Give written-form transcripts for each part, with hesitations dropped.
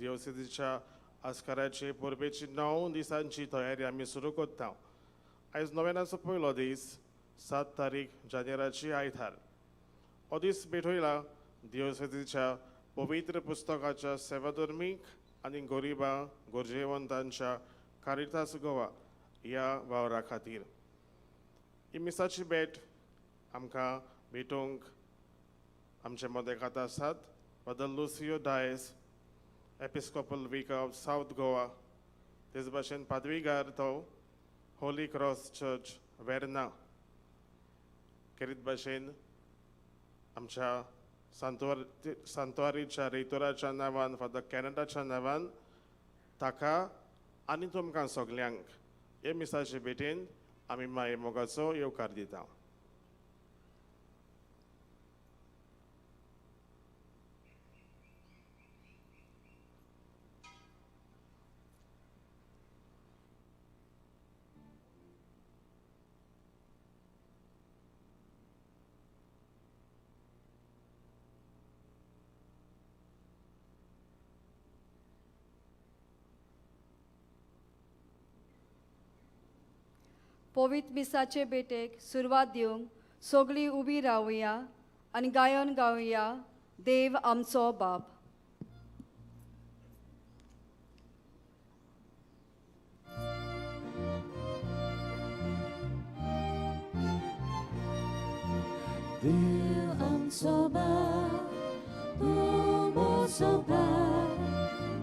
दिवसेच्या आस्काराची परबेची 9 दिसांची तयारी आमी सुरू करता. आयज नोवेनाचो पयलो दीस 7 तारीख जानेराची आयतार. हो दीस भेटयला दिवसेच्या पवित्र पुस्तकाच्या सेवाधर्मीक आनी गरिबां गरजेवंतांच्या कारितास गोवा ह्या वावरा खातीर. ही मिसाची भेट आमकां भेटूंक आमचे मदेकात आसात फादर लुसियो डायस, एपिस्कोपल विकार ऑफ साउथ गोवा, तेच भाशेन पदवीगार तो होली क्रॉस चर्च वेर्ना. खेरीत भाशेन आमच्या सांतवारीच्या रेतोराच्या नांवान फादर कॅनडाच्या नांवान ताका आनी तुमकां सगल्यांक हे मिसाचे भेटेन आमी माये मोगाचो येवकार दिता. पवित्र मिसाचे भेटेक सुरवात दिवंक सगळीं उबी रावया आनी गायन गावया. देव आमचो बाप. Dev आमचो बाप, तूं मोसो बाप.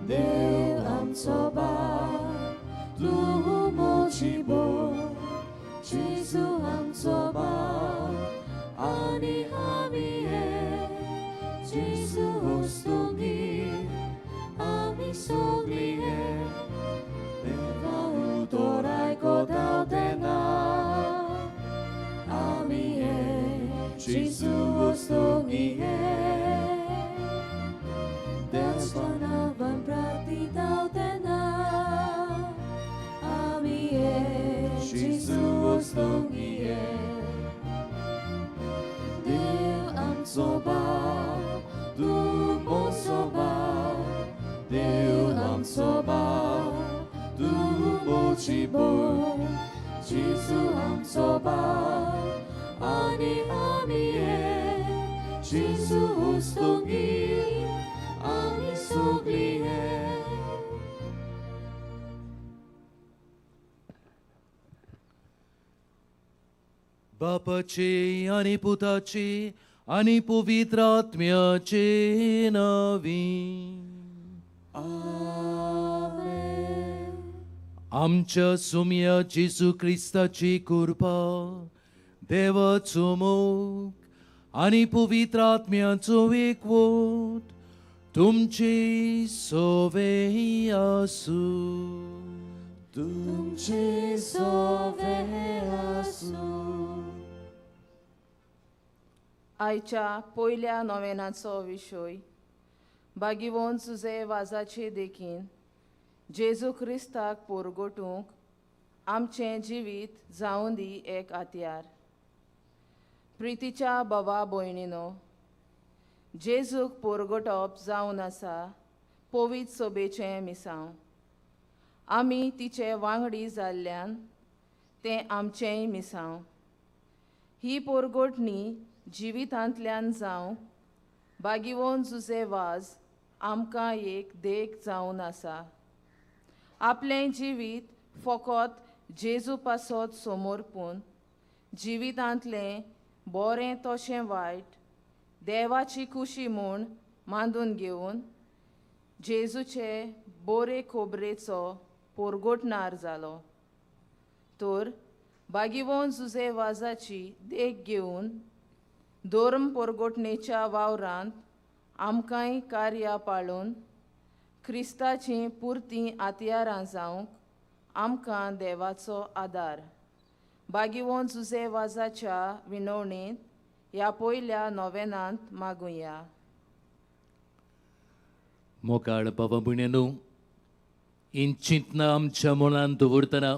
देव आमचो बाप, तूं मोची बोर. जेजू आमचो बाप आनी आमी हे. जेजू वस्तुंगी आमी सगळीं हे. देवा उतोराय कोदाव तेन्ना आमी हे. जेजू वस्तुंगी हे. देवस्पनावन प्रार्थिताव तेन्ना आमी हे. जेजू वस्तुंगी हे. देव आमचो बाप, तूं मोसो बाप. देव आमचो बाप, तूं मोची बोर. जेजू आमचो बाप आनी आमी हे. जेजू वस्तुंगी आमी सगळीं हे. बापाचे आणि पुताचे आणि पवित्र आत्म्याचे नावी. आमेन. आमच्या सुम्या जेजू क्रिस्ताची कृपा, देवाचो मोग आणि पवित्र आत्म्याचो एकवट तुमचे सोवे आसू. तुमचे सोवे आसू. आयच्या पयल्या नोवेनाचो विशय बागिवोन सुजे वाजाचे देखीन जेजू क्रिस्ताक पोरगोटूंक आमचें जिवीत जावन दी एक आतयार. प्रितीच्या भावा भयणीनो, जेजूक पोरगोटप जावन आसा पवित्र सोबेचें मिसांव. आमी तिचे वांगडी जाल्ल्यान तें आमचेंय मिसांव. ही पोरगोटणी जिवितांतल्यान जावं बागिवोन जुजे वाज आमकां एक देख जावन आसा. आपलें जिवीत फकत जेजू पासत समोरपून जिवितांतलें बरें तशें वायट देवाची खुशी म्हूण मांडून घेवन जेजूचे बरे खोबरेचो पोरगोटणार जालो. तर बागिवोन जुजे वाजाची देख घेवन धर्म पोरगोटणेच्या वावरांत आमकांय कार्यां पाळून क्रिस्ताची पुर्ती आतयारां जावंक आमकां देवाचो आदार. बागिवोन जुजे वाजाच्या विनवणेंत ह्या पयल्या नोवेनांत मागुया. मोकाळ बाबा भयण्यांनो, इन चिंतना आमच्या मनांत दवरतना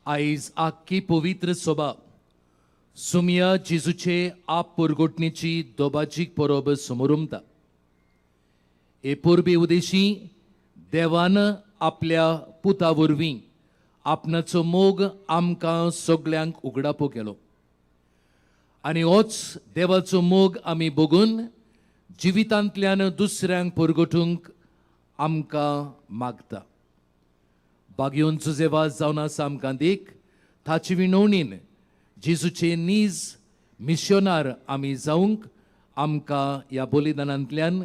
आयज आख्खी पवित्र सभा सुम्या जेजूचे आप परगोटणेची दोबाचीक परब समोर उमता. हे परबे उदेशी देवान आपल्या पुता वरवीं आपणाचो मोग आमकां सगळ्यांक उगडापो केलो आनी होच देवाचो मोग आमी बघून जिवितांतल्यान दुसऱ्यांक परगटूंक आमकां मागता. बागयोन जुजेवाज जावन आसा आमकां देख ताचे विणवणीन जेजूचे नीज मिशनार आमी जावंक आमकां ह्या बलिदानांतल्यान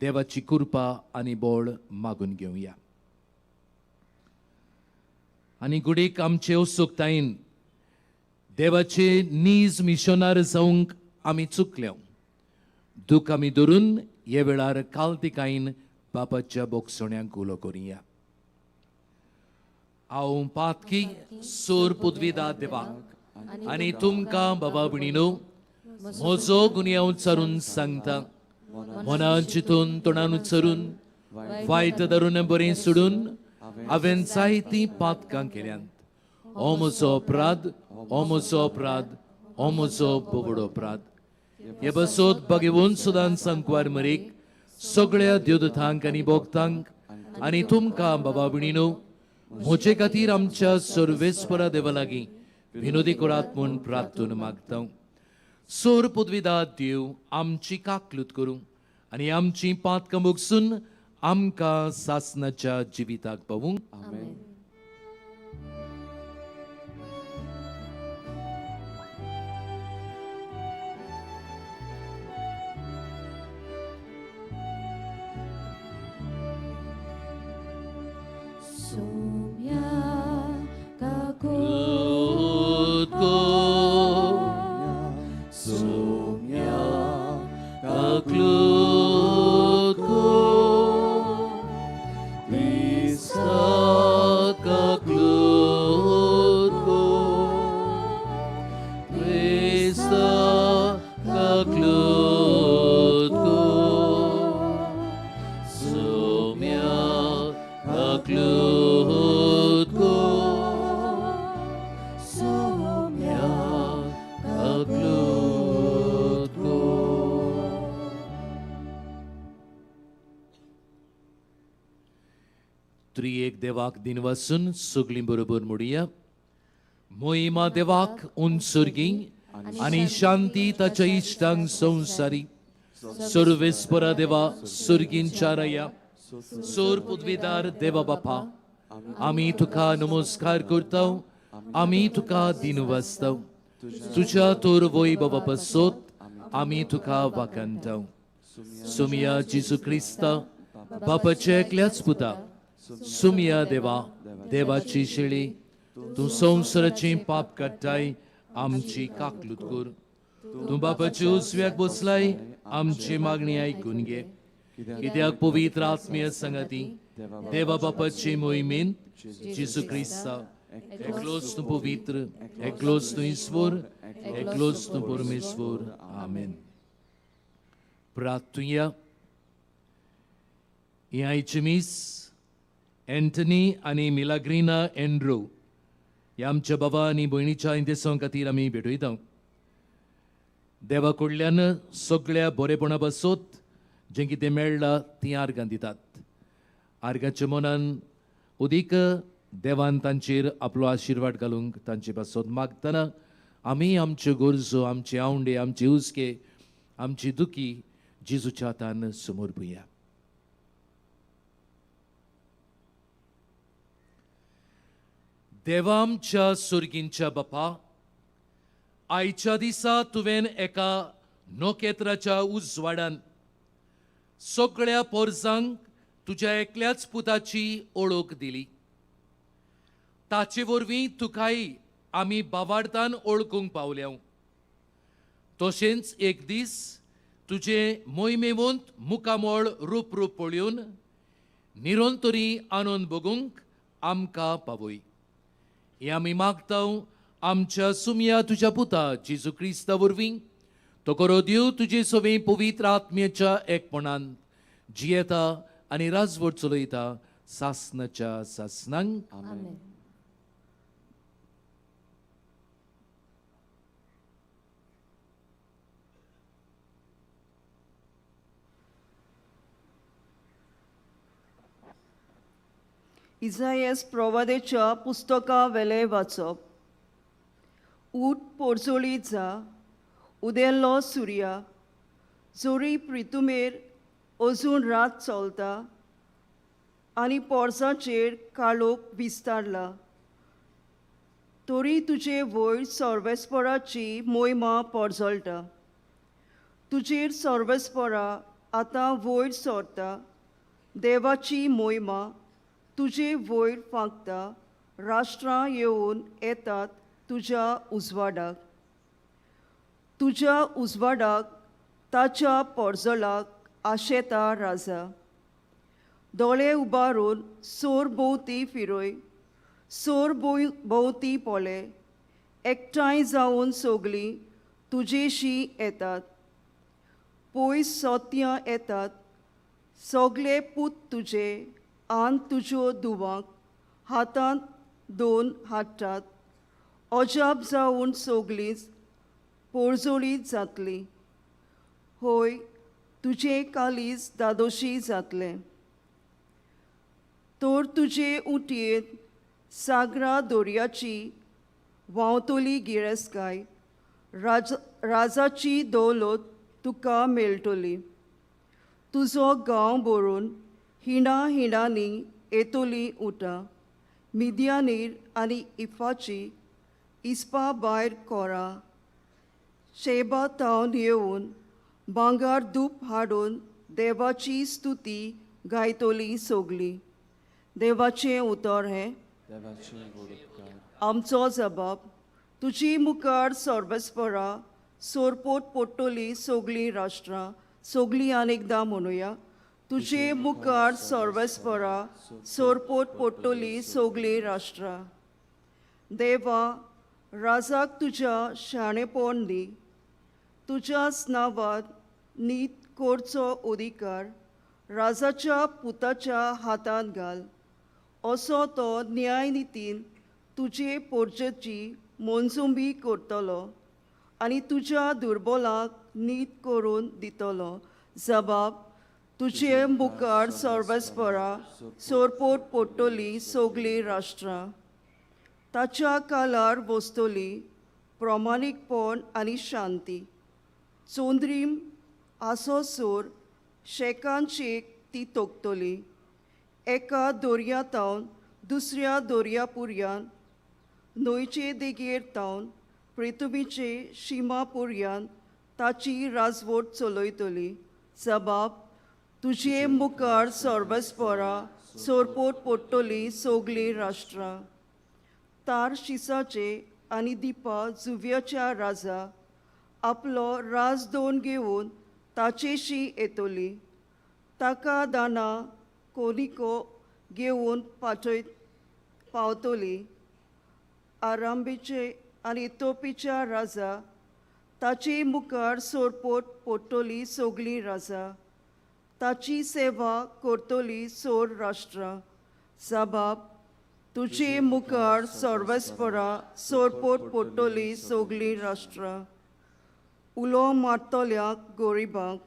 देवाची कृपा आनी बोळ मागून घेवया. आनी गुडीक आमचे उत्सुकतायेन देवाचे नीज मिशनार जावंक आमी चुकल्या. दूख आमी धरून हे वेळार कालतिकायेन बापाच्या बोगसोण्यांक उलो करुया. हांव पातकी सोर पदवीदार देवाक आनी तुमकां बाबा भणीनो म्हजो गुन्यांव उच्चारून सांगता. मनान चिंतून तोंडान उच्चारून वायट धरून बरें सोडून हांवें जायतीं पातकां केल्यांत. हो म्हजो अपराध, हो म्हजो अपराध, हो म्हजो बोबडो अपराध. हे बसोत भगवंत सुदान सांकवार मरेक सगळ्या देवदूतांक आनी भोगतांक आनी तुमकां बाबा भणीनो म्हजे खातीर आमच्या सर्वेस्परा देवा लागीं विनोदी करात म्हूण प्रार्थना मागता. सोर पदवीदार देव आमची काकलूत करूं आनी आमची पातकां भोगसून आमकां सासणाच्या जिविताक पावूंक. Sumya kaku Sumya Kaklut ko Krista kaklut ko Krista kaklut ko Sumya kaklut ko Sumya kaklut ko. त्रिएक देवाक दिन वासून सगळीं बरोबर म्हणुया. मोहिमा देवाक उंचुर्गी आनी शांती ताच्या इश्टांक संवसारी. सर्वेस्परा देवा सुर्गींच्या राया सोर पदवीदार देवा बापा आमी तुका नमस्कार करता. आमी तुका दिन वाजता. तुज्या तोर वैभवा पासत आमी तुका वाखाणटा. सुमिया जेजू क्रिस्ता बापाच्या एकल्याच पुता सुमिया देवा देवाची शेळी तूं संवसाराची पाप काडटाय आमची काकलूत कर. तूं बापाच्या उजव्याक बसलाय आमची मागणी आयकून घे. कित्याक पवित्र आत्मीय संगती देवा बापाची मोहिमेंत जेजू क्रिस्ता एकलोच तूं पवित्र एकलोच तूं ईश्वर एकलोच तूं परमेश्वर. आमेन. प्रार्थुया. ही आयची मीस एंटनी आनी मिलाग्रिना एंड्रो ह्या आमच्या बाबा आनी भयणीच्या इंदेसां खातीर आमी भेटयता. देवा कडल्यान सगळ्या बरेपणा पासत जें कितें मेळ्ळां ती आर्गां दितात. आर्गाच्या मनान उदीक देवान तांचेर आपलो आशिर्वाद घालूंक तांचे पासत मागतना आमी आमच्यो गरजो आमचे आवंडे आमचे उस्के आमची दुखी जेजूच्या हातान समर्पुया. देवा आमच्या सुर्गींच्या बापा आयच्या दिसा तुवें एका नोकेत्राच्या उजवाडान सगळ्या पोरसांक तुज्या एकल्याच पुताची ओळख दिली. ताचे वरवीं तुकाय आमी बावार्तान ओळखूंक पावल्या. तशेंच एक दीस तुजे मोहिमेवंत मुखामोळ रूप पळोवन निरंतरी आनंद भोगूंक आमकां पावय. हे आमी मागता आमच्या सुमिया तुज्या पुता जेजू क्रिस्ता वरवीं. तो करो देव तुजे सवे पवित्र आत्म्याच्या एकपणान जियेता आनी राजवट चलयता सासणाच्या सासणांक. Amen. इसायस प्रवादेच्या पुस्तका वेले वाचप. ऊट पोरजोळी जा, उदेल्लो सुर्या, जोरी प्रितुमेर अजून रात चलता आनी पोरसाचेर काळोख विस्तारला. तरी तुजे वयर सर्वेस्पराची मोहिमा पोरजोळटा. तुजेर सर्वेस्परा आतां वयर सरता. देवाची मोहिमा तुजे वयर फांकता. राष्ट्रां येवन येतात तुज्या उजवाडाक. तुज्या उजवाडाक ताच्या पोरजोळाक आशेता राजा. दोळे उबारून सोर भोंवती फिरय, सोर भोंवती पळय. एकठांय जावन सगळीं तुजेशी येतात. पयस सोत्यां येतात. सगळे पूत तुजे आन तुज्यो दुवांक हातांत दोन हाडटात. अजाप जावन सगळींच पोरजोळीत जातलीं. होय, तुजें कालीज दादोशी जातलें. तर तुजे उटयेंत सागरा दर्याची व्हांवतली गिरेस्तकाय. राजाची दौलत तुका मेळटली. तुजो गांव भरून हिणांनी येतली उठां. मिद्यानीर आनी इफाची इस्पा भायर कोरा. शेबा तावन येवन भांगार धूप हाडून देवाची स्तुती गायतली सगळीं. देवाचें उतर हें. आमचो जबाब. तुजी मुखार सर्वेस्परा सोरपोट पडटलीं सगळीं राष्ट्रां. सगळीं आनेकदां म्हणुया. तुजे मुखार सर्वेस्परा सोरपोट पडटलीं सगळीं राष्ट्रां. देवा, राजाक तुज्या शाणेपण दी. तुज्याच नांवांत नीत करचो अधिकार राजाच्या पुताच्या हातांत घाल. असो तो न्याय नितीन तुजे पोरजेची मोनजुंबी करतलो आनी तुज्या दुर्बलांक नीत करून दितलो. जबाब. तुजे मुखार सर्वेस्परा सोरपोट पडटलीं सगळीं राष्ट्रां. ताच्या कालार बसतली प्रमाणीकपण आनी शांती. चोंद्रीम आसो सोर शेकान शेक ती तोगतली. एका दर्यातावन दुसऱ्या दर्यापुर्यान, न्हंयचे देगेर तावन पृथ्वीचे शिमापुर्यान ताची राजवट चलयतली. जबाब. तुजे मुखार सर्वेस्परा सोरपोट पडटलीं सगळीं राष्ट्रां. तारशिसाचे आनी दिपा जुव्याच्या राजा आपलो राजदोण घेवन ताचेशी येतली. ताका दाना कोनिको घेवन पावतली. आरांबेचे आनी इथोपीच्या राजा ताचे मुखार सोरपोट पडटलीं सगळीं राजा. ताची सेवा करतलीं सोर राष्ट्रां. जबाब. तुजे मुखार सर्वेस्परा सोरपोट पडटलीं सगळीं राष्ट्रां. उलो मारतल्याक गरिबांक,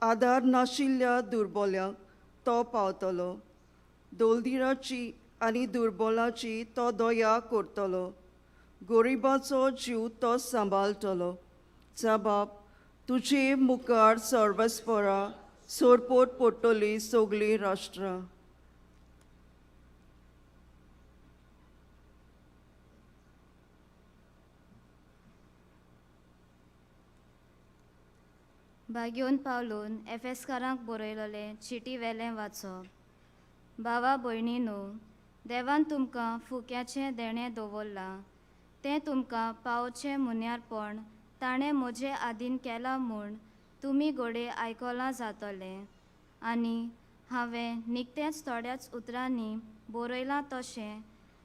आदार नाशिल्ल्या दुर्बल्यांक तो पावतलो. दोलदिराची आनी दुर्बलाची तो दया करतलो. गरिबाचो जीव तो सांबाळटलो. जबाब. तुजे मुखार सर्वेस्परा सोरपोट पडटलीं सगळीं राष्ट्रां. भाग्योन पावलून एफेसकारांक बरयलेलें चिटी वेलें वाचप. भावा भयणीनो, देवान तुमकां फुक्याचें देणें दवरलां. तें तुमकां पावचें मुन्यारपण ताणें म्हजे आदीन केलां म्हूण तुमी घोडे आयकलां जातलें. आनी हांवें निकतेंच थोड्याच उतरांनी बरयलां तशें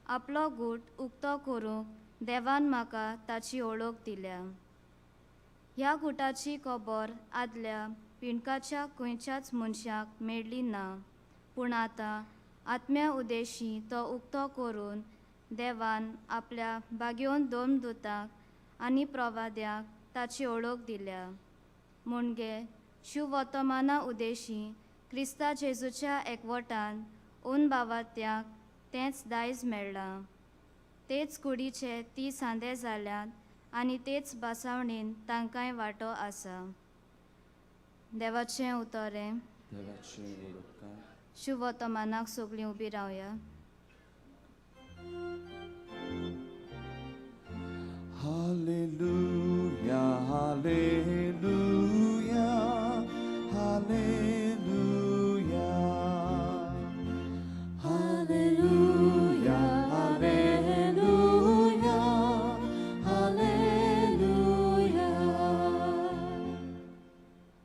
आपलो गूट उक्तो करूंक देवान म्हाका ताची ओळख दिल्या. ह्या गुटाची खबर आदल्या पिणकाच्या खंयच्याच मनशाक मेळ्ळी ना. पूण आतां आत्म्या उद्देशी तो उक्तो करून देवान आपल्या भाग्योन दोन दुतांक आनी प्रवाद्याक ताची ओळख दिल्या. म्हणजे शुभ वर्तमाना उद्देशी क्रिस्ता जेजूच्या एकवटान ओन बावात्याक तेंच दायज मेळ्ळां. तेच कुडीचे 30 सांदे जाल्यात आनी तेच बासावणेन तांकांय वांटो आसा. देवाचें उतोरें. शुभ वर्तमानाक सगळीं उबी रावया. Hallelujah, hallelujah, hallelujah. Hallelujah, hallelujah, hallelujah.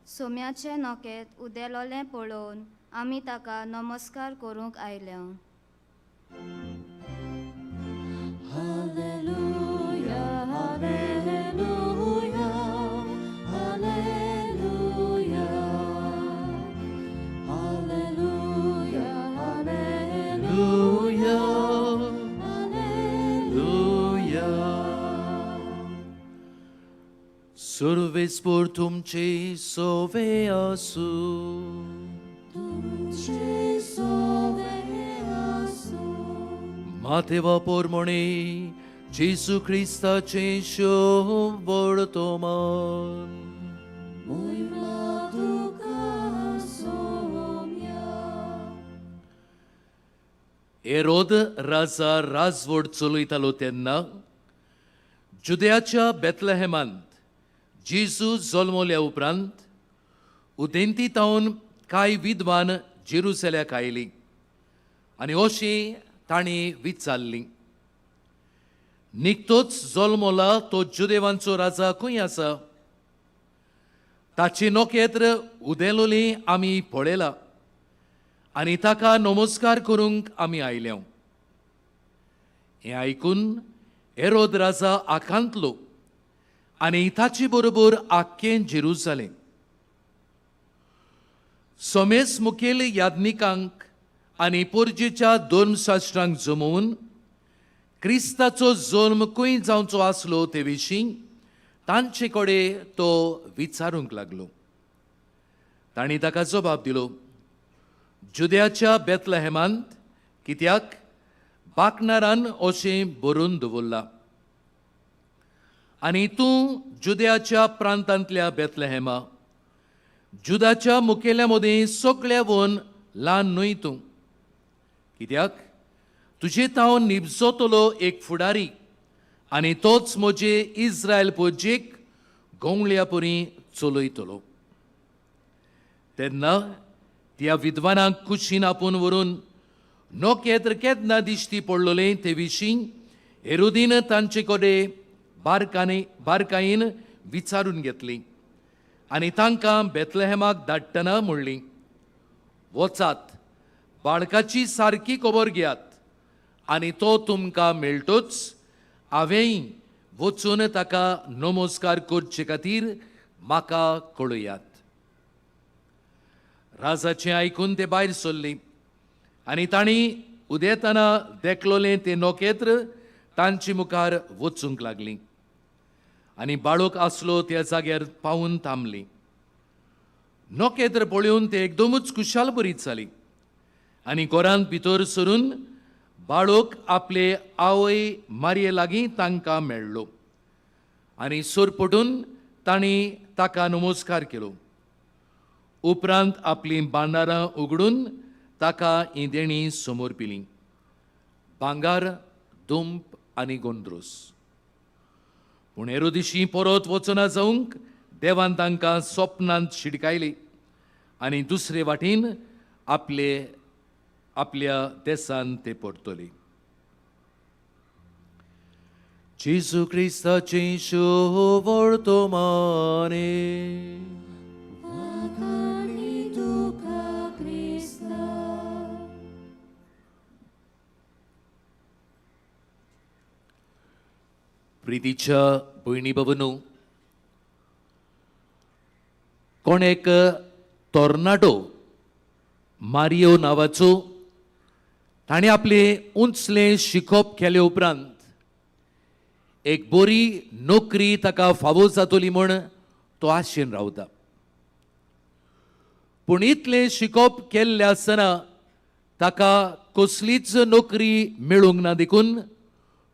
सोम्याचे नोकेत उदेलोलें पळोवन आमी ताका नमस्कार करूंक आयल्या. Hallelujah, hallelujah, hallelujah. Hallelujah, hallelujah, hallelujah. Survespor तुमचे सोवे असू. तुमचे सोवे असू. मातेवा पोरमोणे जेसू ख्रिस्ताचे शुभ वर्तमान. Moima tuka somia. हेरोद राजा राजवट चलयतालो तेन्ना जुदेयाच्या बेथलेहेमांत जेजू जल्मल्या उपरांत उदेंती तावन कांय विद्वान जेरुसल्याक आयलीं आनी अशीं तांणी विचारलीं, निकतोच जल्मला तो जुदेवांचो राजा खंय आसा? ताची नोकेत्र उदेलोली आमी पळयला आनी ताका नमस्कार करूंक आमी आयल्या. हें आयकून हेरोद राजा आकांतलो आनी ताचे बरोबर आख्खें जेरुसलेम. सोमेस मुखेल याज्ञिकांक आनी पोरजेच्या धर्मशास्त्रांक जमोवन क्रिस्ताचो जल्म खंय जावचो आसलो ते विशीं तांचे कडेन तो विचारूंक लागलो. तांणी ताका जबाब दिलो, जुदेयाच्या बेथलेहेमांत, कित्याक बाकनारान अशें बरोवन दवरलां. आनी तूं जुदेयाच्या प्रांतांतल्या बेथलेहेमा, जुदाच्या मुखेल्या मदीं सगळ्यावन ल्हान न्हय तूं, कित्याक तुजे तावन निबजतलो एक फुडारी आनी तोच म्हजे इस्रायल पोरजेक गोंगल्या परी चलयतलो. तेन्ना त्या विद्वानाक कुशीन आपोवन व्हरून नोकेत्र केन्ना दिश्टी पडलोलें ते विशीं हेरोदीन तांचे कडेन बारकायेन विचारून घेतली आनी तांकां बेथलेहेमाक धाडटना म्हणली, वचात, बाळकाची सारकी खबर घेयात आनी तो तुमकां मेळटोच हांवेंय वचून ताका नमस्कार करचे खातीर म्हाका कळयात. राजाचें आयकून ते भायर सरलीं आनी तांणी उदेताना देखलोलें तें नोकेत्र तांचे मुखार वचूंक लागलीं आनी बाळक आसलो त्या जाग्यार पावून थांबलीं. नोकेत्र पळोवन ते एकदमूच कुशाल बरीत जालीं आनी घरांत भितर सरून बाळक आपले आवय मारये लागीं तांकां मेळ्ळो आनी सोरपटून तांणी ताका नमस्कार केलो. उपरांत आपलीं भांडारां उगडून ताका ही देणी समोर पिलीं, भांगार, दुंप आनी गोंदरोस. पूण हेरोदेशी परत वचना जावंक देवान तांकां स्वप्नांत शिडकायली आनी दुसरे वाटेन आपल्या देसान ते परतले. जेजू क्रिस्ताचें शुभ वर्तमाने. Wakani tuka Krista. प्रितीच्या भयणी भवनो, कोण एक टॉर्नाडो मारियो नांवाचो ताणें आपले उंचलें शिकप केले उपरांत एक बरी नोकरी ताका फावो जातली म्हूण तो आशेन रावता. पूण इतलें शिकप केल्लें आसतना ताका कसलीच नोकरी मेळूंक ना देखून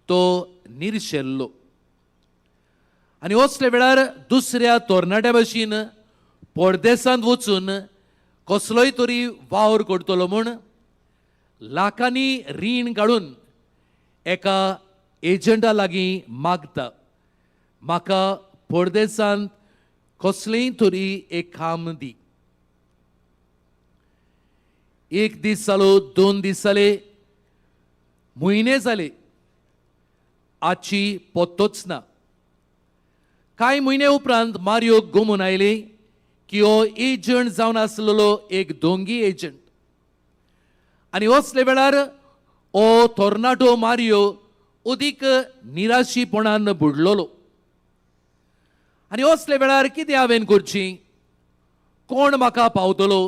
तो निर्शेल्लो. आनी असले वेळार दुसऱ्या तरणाट्या भाशेन परदेसांत वचून कसलोय तरी वावर करतलो म्हूण लाखांनी रीण काडून एका एजंटा लागीं मागता, म्हाका परदेसांत कसलेंय तरी एक काम दी. एक दीस जालो, 2 दीस जाले, म्हयने जाले, आजची पत्तोच ना. कांय म्हयने उपरांत मारियो गमून आयली की हो एजंट जावन आसलेलो एक दोंगी एजंट. आनी असले वेळार हो तरणाटो मारियो अदीक निराशीपणान बुडलोलो. आनी असले वेळार कितें हांवें करचें, कोण म्हाका पावतलो,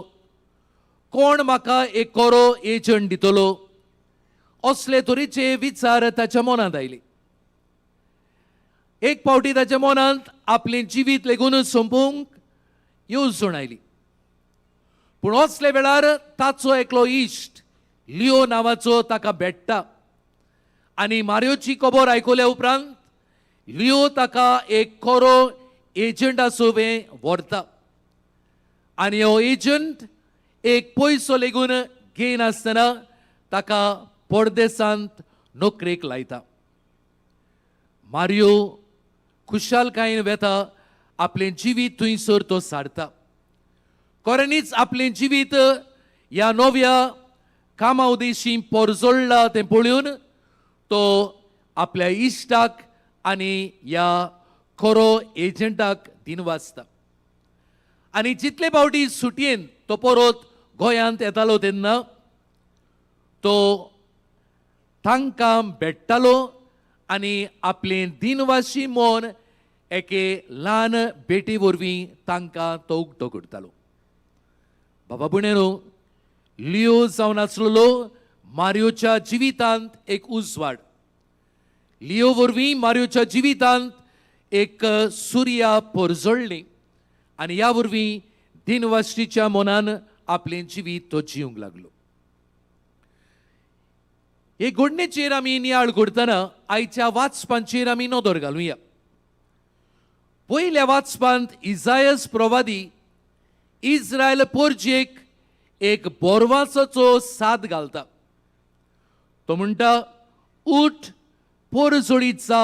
कोण म्हाका एक कोरो एजंट दितलो, असले तरेचे विचार ताच्या मनांत आयले. एक फावटी ताच्या मनांत आपलें जिवीत लेगून संपोवंक येवजण आयली. पूण असले वेळार ताचो एकलो इश्ट लिओ नांवाचो ताका भेटता. आनी मारियोची खबर आयकल्या उपरांत लिओ ताका एक कोरो एजंटा सोबे व्हरता. आनी हो एजंट एक पयसो लेगून घेयनासतना ताका परदेसांत नोकरेक लायता. मारियो खुशालकायेन वेता आपलें जिवीत थंयसर तो सारता. खऱ्यांनीच आपलें जिवीत ह्या नव्या कामा उदेशी परजोडला तें पळोवन तो आपल्या इश्टाक आनी ह्या खरो एजंटाक दिनवासता. आनी जितले फावटी सुटयेन तो परत गोंयांत येतालो तेन्ना तो तांकां भेट्टालो आनी आपलें दिनवाशी मोन एके ल्हान बेटी वरवीं तांकां तो उक्तो करतालो. बाबा भयणेनो, लिओ जावन आसलेलो मारियोच्या जिवितांत एक उजवाड. लिओ वरवीं मारियोच्या जिवितांत एक सुर्या परजळ्ळी आनी ह्या वरवीं दिनवाशीच्या मनान आपलें जिवीत तो जिवंक लागलो. हे घडणेचेर आमी नियाळ करतना आयच्या वाचपांचेर आमी नदर घालुया. पयल्या वाचपांत इसायास प्रवादी इस्रायल पोरजेक एक बोरवासाचो साद घालता. तो म्हणटा, उठ पोरजोळीचा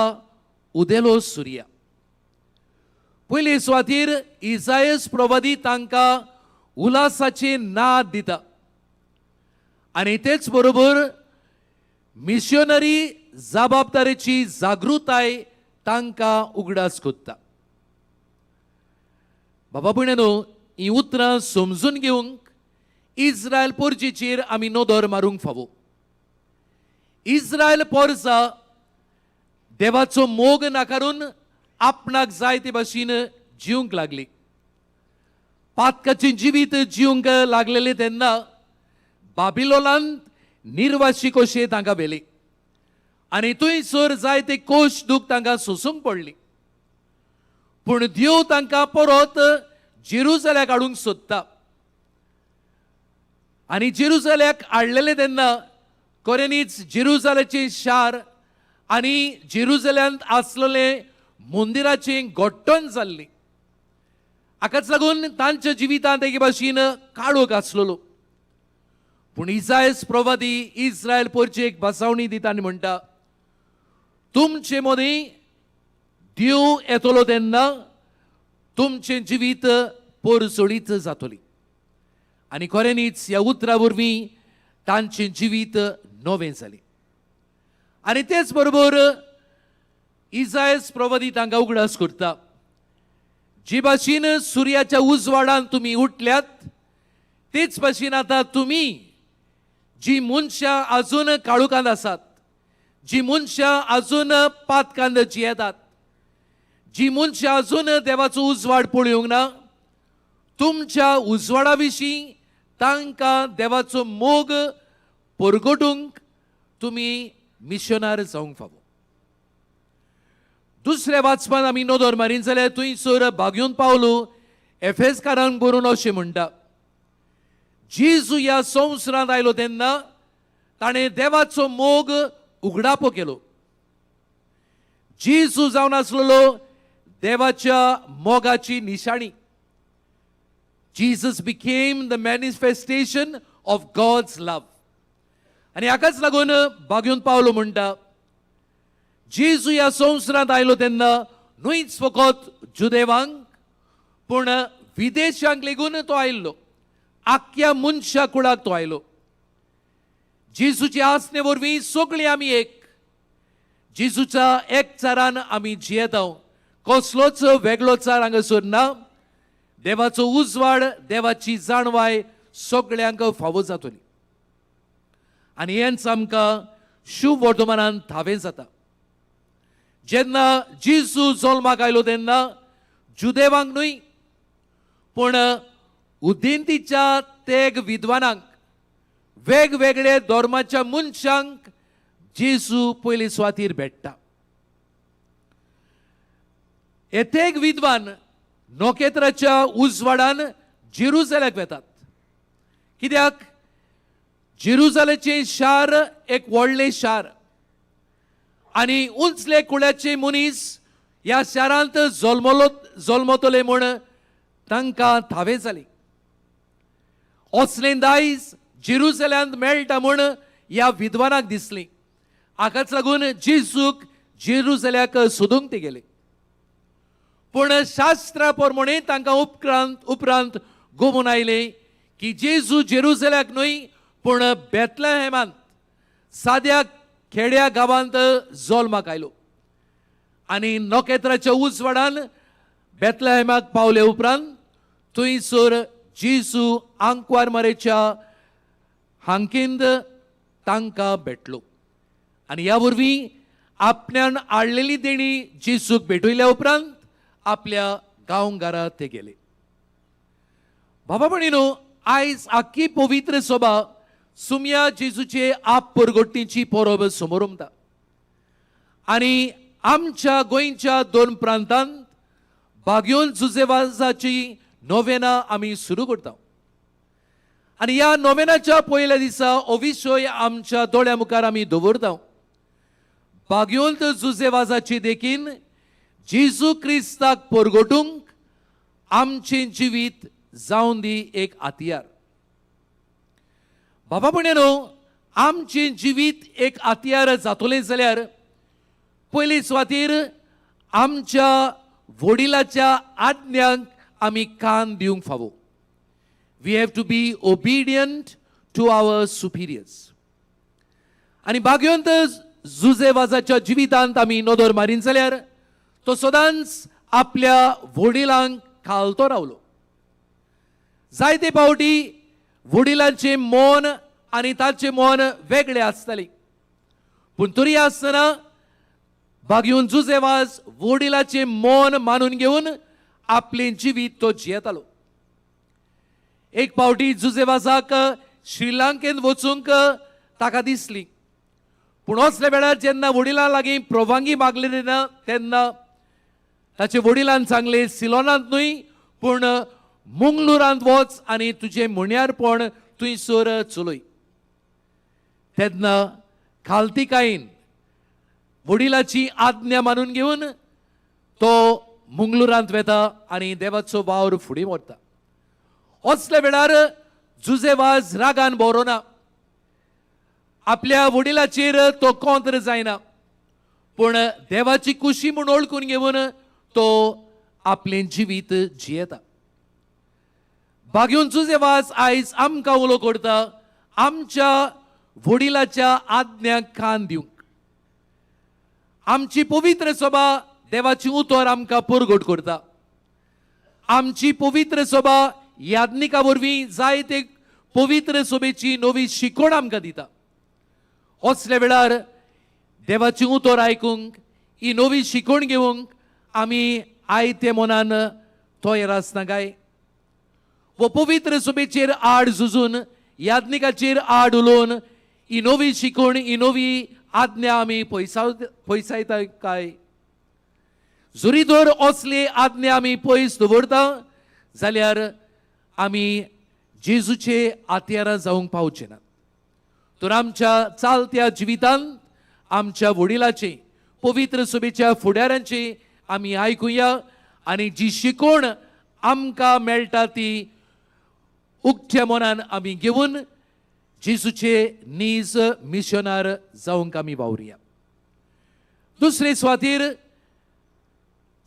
उदेलो सुर्या. पयले सुवातेर इसायास प्रवादी तांकां उलासाचे नाद दिता आनी तेच बरोबर मिशनरी जबाबदारेची जागृताय तांकां उगडास कोत्ता. बाबा भयणेनो, ही उतरां समजून घेवंक इस्रायल पोरजेचेर आमी नदर मारूंक फावो. इस्रायल पोरसां देवाचो मोग नाकारून आपणाक जाय ते भाशेन जिवंक लागली. पातकाचें जिवीत जिवंक लागलेले तेन्ना बाबिलोनांत निर्वाशी कशे तांकां भेले आनी थंयसर जाय ते कोश दूख तांकां सोसूंक पडली. पूण देव तांकां परत जेरुसलेमाक हाडूंक सोदता. आनी जेरुसलेमाक हाडलेले तेन्ना खऱ्यांनीच जेरुसलेमाचें शार आनी जेरुसलेमांत आसलेले मंदिराचें घोट्टण जाल्ली. हाकाच लागून तांच्या जिवितांत एके भाशेन काळोख आसलेलो. पूण इसायास प्रवादी इस्रायल पोरचेक बसावणी दिता आनी म्हणटा, तुमचे मदीं देव येतलो तेन्ना तुमचें जिवीत परसोडीत जातली. आनी खऱ्यांनीच ह्या उतरा वरवीं तांचें जिवीत नवें जालें. आनी तेच बरोबर इसायास प्रवादी तांकां उगडास करता, जे भाशेन सुर्याच्या उजवाडान तुमी उठल्यात तेच भाशेन आतां तुमी जी मनशां आजून काळोखांत आसात, जी मनशां आजून पातकांत जियेतात, जी मनशां आजून देवाचो उजवाड पळोवंक ना, तुमच्या उजवाडा विशीं तांकां देवाचो मोग परगटूंक तुमी मिशनार जावंक फावो. दुसऱ्या वाचपान आमी नदर मारीन जाल्यार थंयसर भाग्यून पावलो एफेसकारांक बरोवन अशें म्हणटा, जेजू ह्या संवसारांत आयलो तेन्ना ताणें देवाचो मोग उगडापो केलो. जेजू जावन आसलेलो देवाच्या मोगाची निशाणी. Jesus became the manifestation of God's love. आणि हाकाच लागून बागून पावलो म्हणटा, जेजू ह्या संवसारांत आयलो तेन्ना न्हूच फकत जुदेवांक पूण विदेशांक लेगून तो आयिल्लो. आख्या मनशा कुळाक तो आयलो. जेजूच्या आसने वरवीं सगळीं आमी एक. जेजूच्या एकचारान आमी जियेता. कसलोच वेगळोचार हांगासर ना. देवाचो उजवाड, देवाची जाणवाय सगळ्यांक फावो जातली. आनी हेंच आमकां शुभ वर्तमानांत थावे जाता. जेन्ना जेजू जल्माक आयलो तेन्ना जुदेवांक न्हय पूण उदेंतीच्या तेग विद्वानांक, वेगवेगळे धर्माच्या मनशांक जेजू पयले सुवातेर भेटता. हे तेग विद्वान नोकेत्राच्या उजवाडान जेरुसलेमाक वेतात. कित्याक जेरुसलेमचें शार एक व्हडलें शार आनी उंचले कुळाचे मनीस ह्या शारांत जल्मतले म्हूण तांकां थावे जाली. असलें दायज जेरुसलेमांत मेळटा म्हूण ह्या विद्वानाक दिसलें. हाकाच लागून जेजूक जेरुसलेमाक सोदूंक ते गेले. पूण शास्त्रा प्रमाणे तांकां उपरांत गोमून आयले की जेजू जेरुसलेमाक न्हय पूण बेथलेहेमांत साद्या खेड्या गांवांत जल्माक आयलो. आनी नोकेत्राच्या उजवाडान बेथलेहेमाक पावले उपरांत थंयसर जेजू आंकवारमारेच्या हांकींत तांकां भेटलो. आनी ह्या वरवीं आपल्यान हाडलेली देणी जेजूक भेटयल्या उपरांत आपल्या गांवघरांत ते गेले. बाबा भयणीनो, आयज आख्खी पवित्र सभा सुमया जेजूचे आप परगट्टेची परब समोर उमता. आनी आमच्या गोंयच्या 2 प्रांतांत बागयोन जुजेवाजाची नोवेना आमी सुरू करता. आनी ह्या नोवेनाच्या पयल्या दिसा हो विशय आमच्या दोळ्या मुखार आमी दवरता. बागयोंत जुजेवाजाची देखीन जेजू क्रिस्ताक परगटूंक आमचें जिवीत जावन दी एक हातयार. बाबा भयणीनो, आमचें जिवीत एक हातयार जातलें जाल्यार पयली सुवातेर आमच्या वडिलाच्या आज्ञांक आमी कान दिवंक फावो. We have to be obedient to our superiors. आनी बागयोंत जुजेवाजाच्या जिवितांत आमी नदर मारीन जाल्यार तो सदांच आपल्या वडिलांक खालतो रावलो. जायते फावटी वडिलांचें मन आनी ताचें मन वेगळें आसतालें. पूण तरी आसतना बागयोन जुजेवाज वडिलाचें मन मानून घेवन आपलें जिवीत तो जियेतालो. एक फावटी जुजेवाजाक श्रीलंकेंत वचूंक ताका दिसली. पूण असल्या वेळार जेन्ना वडिलां लागीं परवानगी मागली तेन्ना ताचे वडिलान सांगले, सिलोनांत न्हय पूण मंगळुरांत वच आनी तुजें म्हण्यारपण थंयसर चलय. तेन्ना खालतीकायेन वडिलाची आज्ञा मानून घेवन तो मंगळुरांत वेता आनी देवाचो वावर फुडें व्हरता. असल्या वेळार जुजेवाज रागान भरोना. आपल्या वडिलाचेर तो कोंत्र जायना पूण देवाची कुशी म्हूण ओळखून घेवन तो आपलें जिवीत जियेता. बागयोन जुजेवाज आयज आमकां उलो करता आमच्या वडिलाच्या आज्ञांक कान दिवंक. आमची पवित्र सभा देवाची उतर आमकां परगट करता. आमची पवित्र सभा याज्ञिका वरवीं जायते पवित्र सभेची नवी शिकवण आमकां दिता. असल्या वेळार देवाची उतर आयकूंक, ही नवी शिकवण घेवंक आमी आयते मनान तयार आसना काय? वो पवित्र सभेचेर आड झुजून याज्ञिकाचेर आड उलोवन ही नवी शिकवण, ही नवी आज्ञा आमी पयसायता काय? जरी तर असली आज्ञा आमी पयस दवरता जाल्यार आमी जेजूचे आत्यारा जावंक पावचे ना. तर आमच्या चालत्या जिवितांत आमच्या वडिलाचे पवित्र सभेच्या फुडाऱ्यांचे आमी आयकुया आनी जी शिकवण आमकां मेळटा ती उक्त्या मनान आमी घेवन जेजूचे नीज मिशनार जावंक आमी वावुरया. दुसरे सुवातेर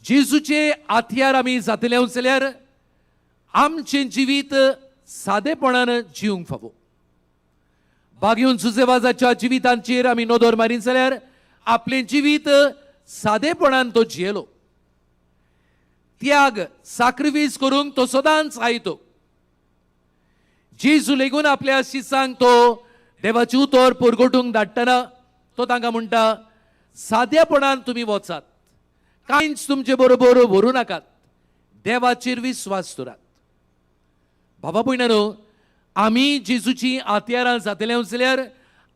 जेजूचे आत्यार आमी जातले जाल्यार आमचें जिवीत सादेपणान जिवंक फावो. बागेवन सुजेवाजाच्या जिवितांचेर आमी नदर मारीत जाल्यार आपलें जिवीत सादेपणान तो जियेलो. त्याग सॅक्रिफायस करूंक तो सदांच आयतो. जेजू लेगून आपल्या शिसांक तो देवाची उतर परगटूंक धाडटना तो तांकां म्हणटा, सादेपणान तुमी वचात, कांयच तुमचे बरोबर व्हरू नाकात, देवाचेर विस्वास दवरात. बाबा भयणानो, आमी जेजूची आत्यारां जातले जाल्यार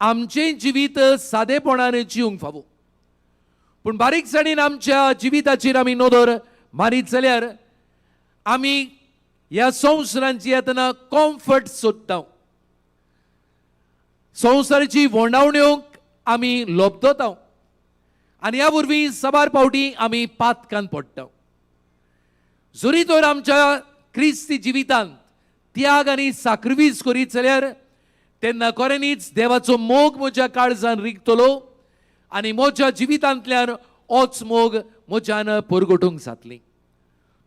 आमचें जिवीत सादेपणान जिवंक फावो. पूण बारीकसाणीन आमच्या जिविताचेर आमी नदर मारीत जाल्यार आमी ह्या संवसारांत येतना कॉम्फर्ट सोदता. संवसाराची वोंडावण्योक आमी लोबदता आनी ह्या वरवीं सबार फावटी आमी पातकांत पडटा. जरी तर आमच्या क्रिस्ती जिवितांत त्याग आनी सॅक्रिफायस करीत जाल्यार तेन्ना खऱ्यांनीच देवाचो मोग म्हज्या काळजान रिगतलो आनी म्हज्या जिवितांतल्यान होच मोग म्हज्यान परगटूंक जातली.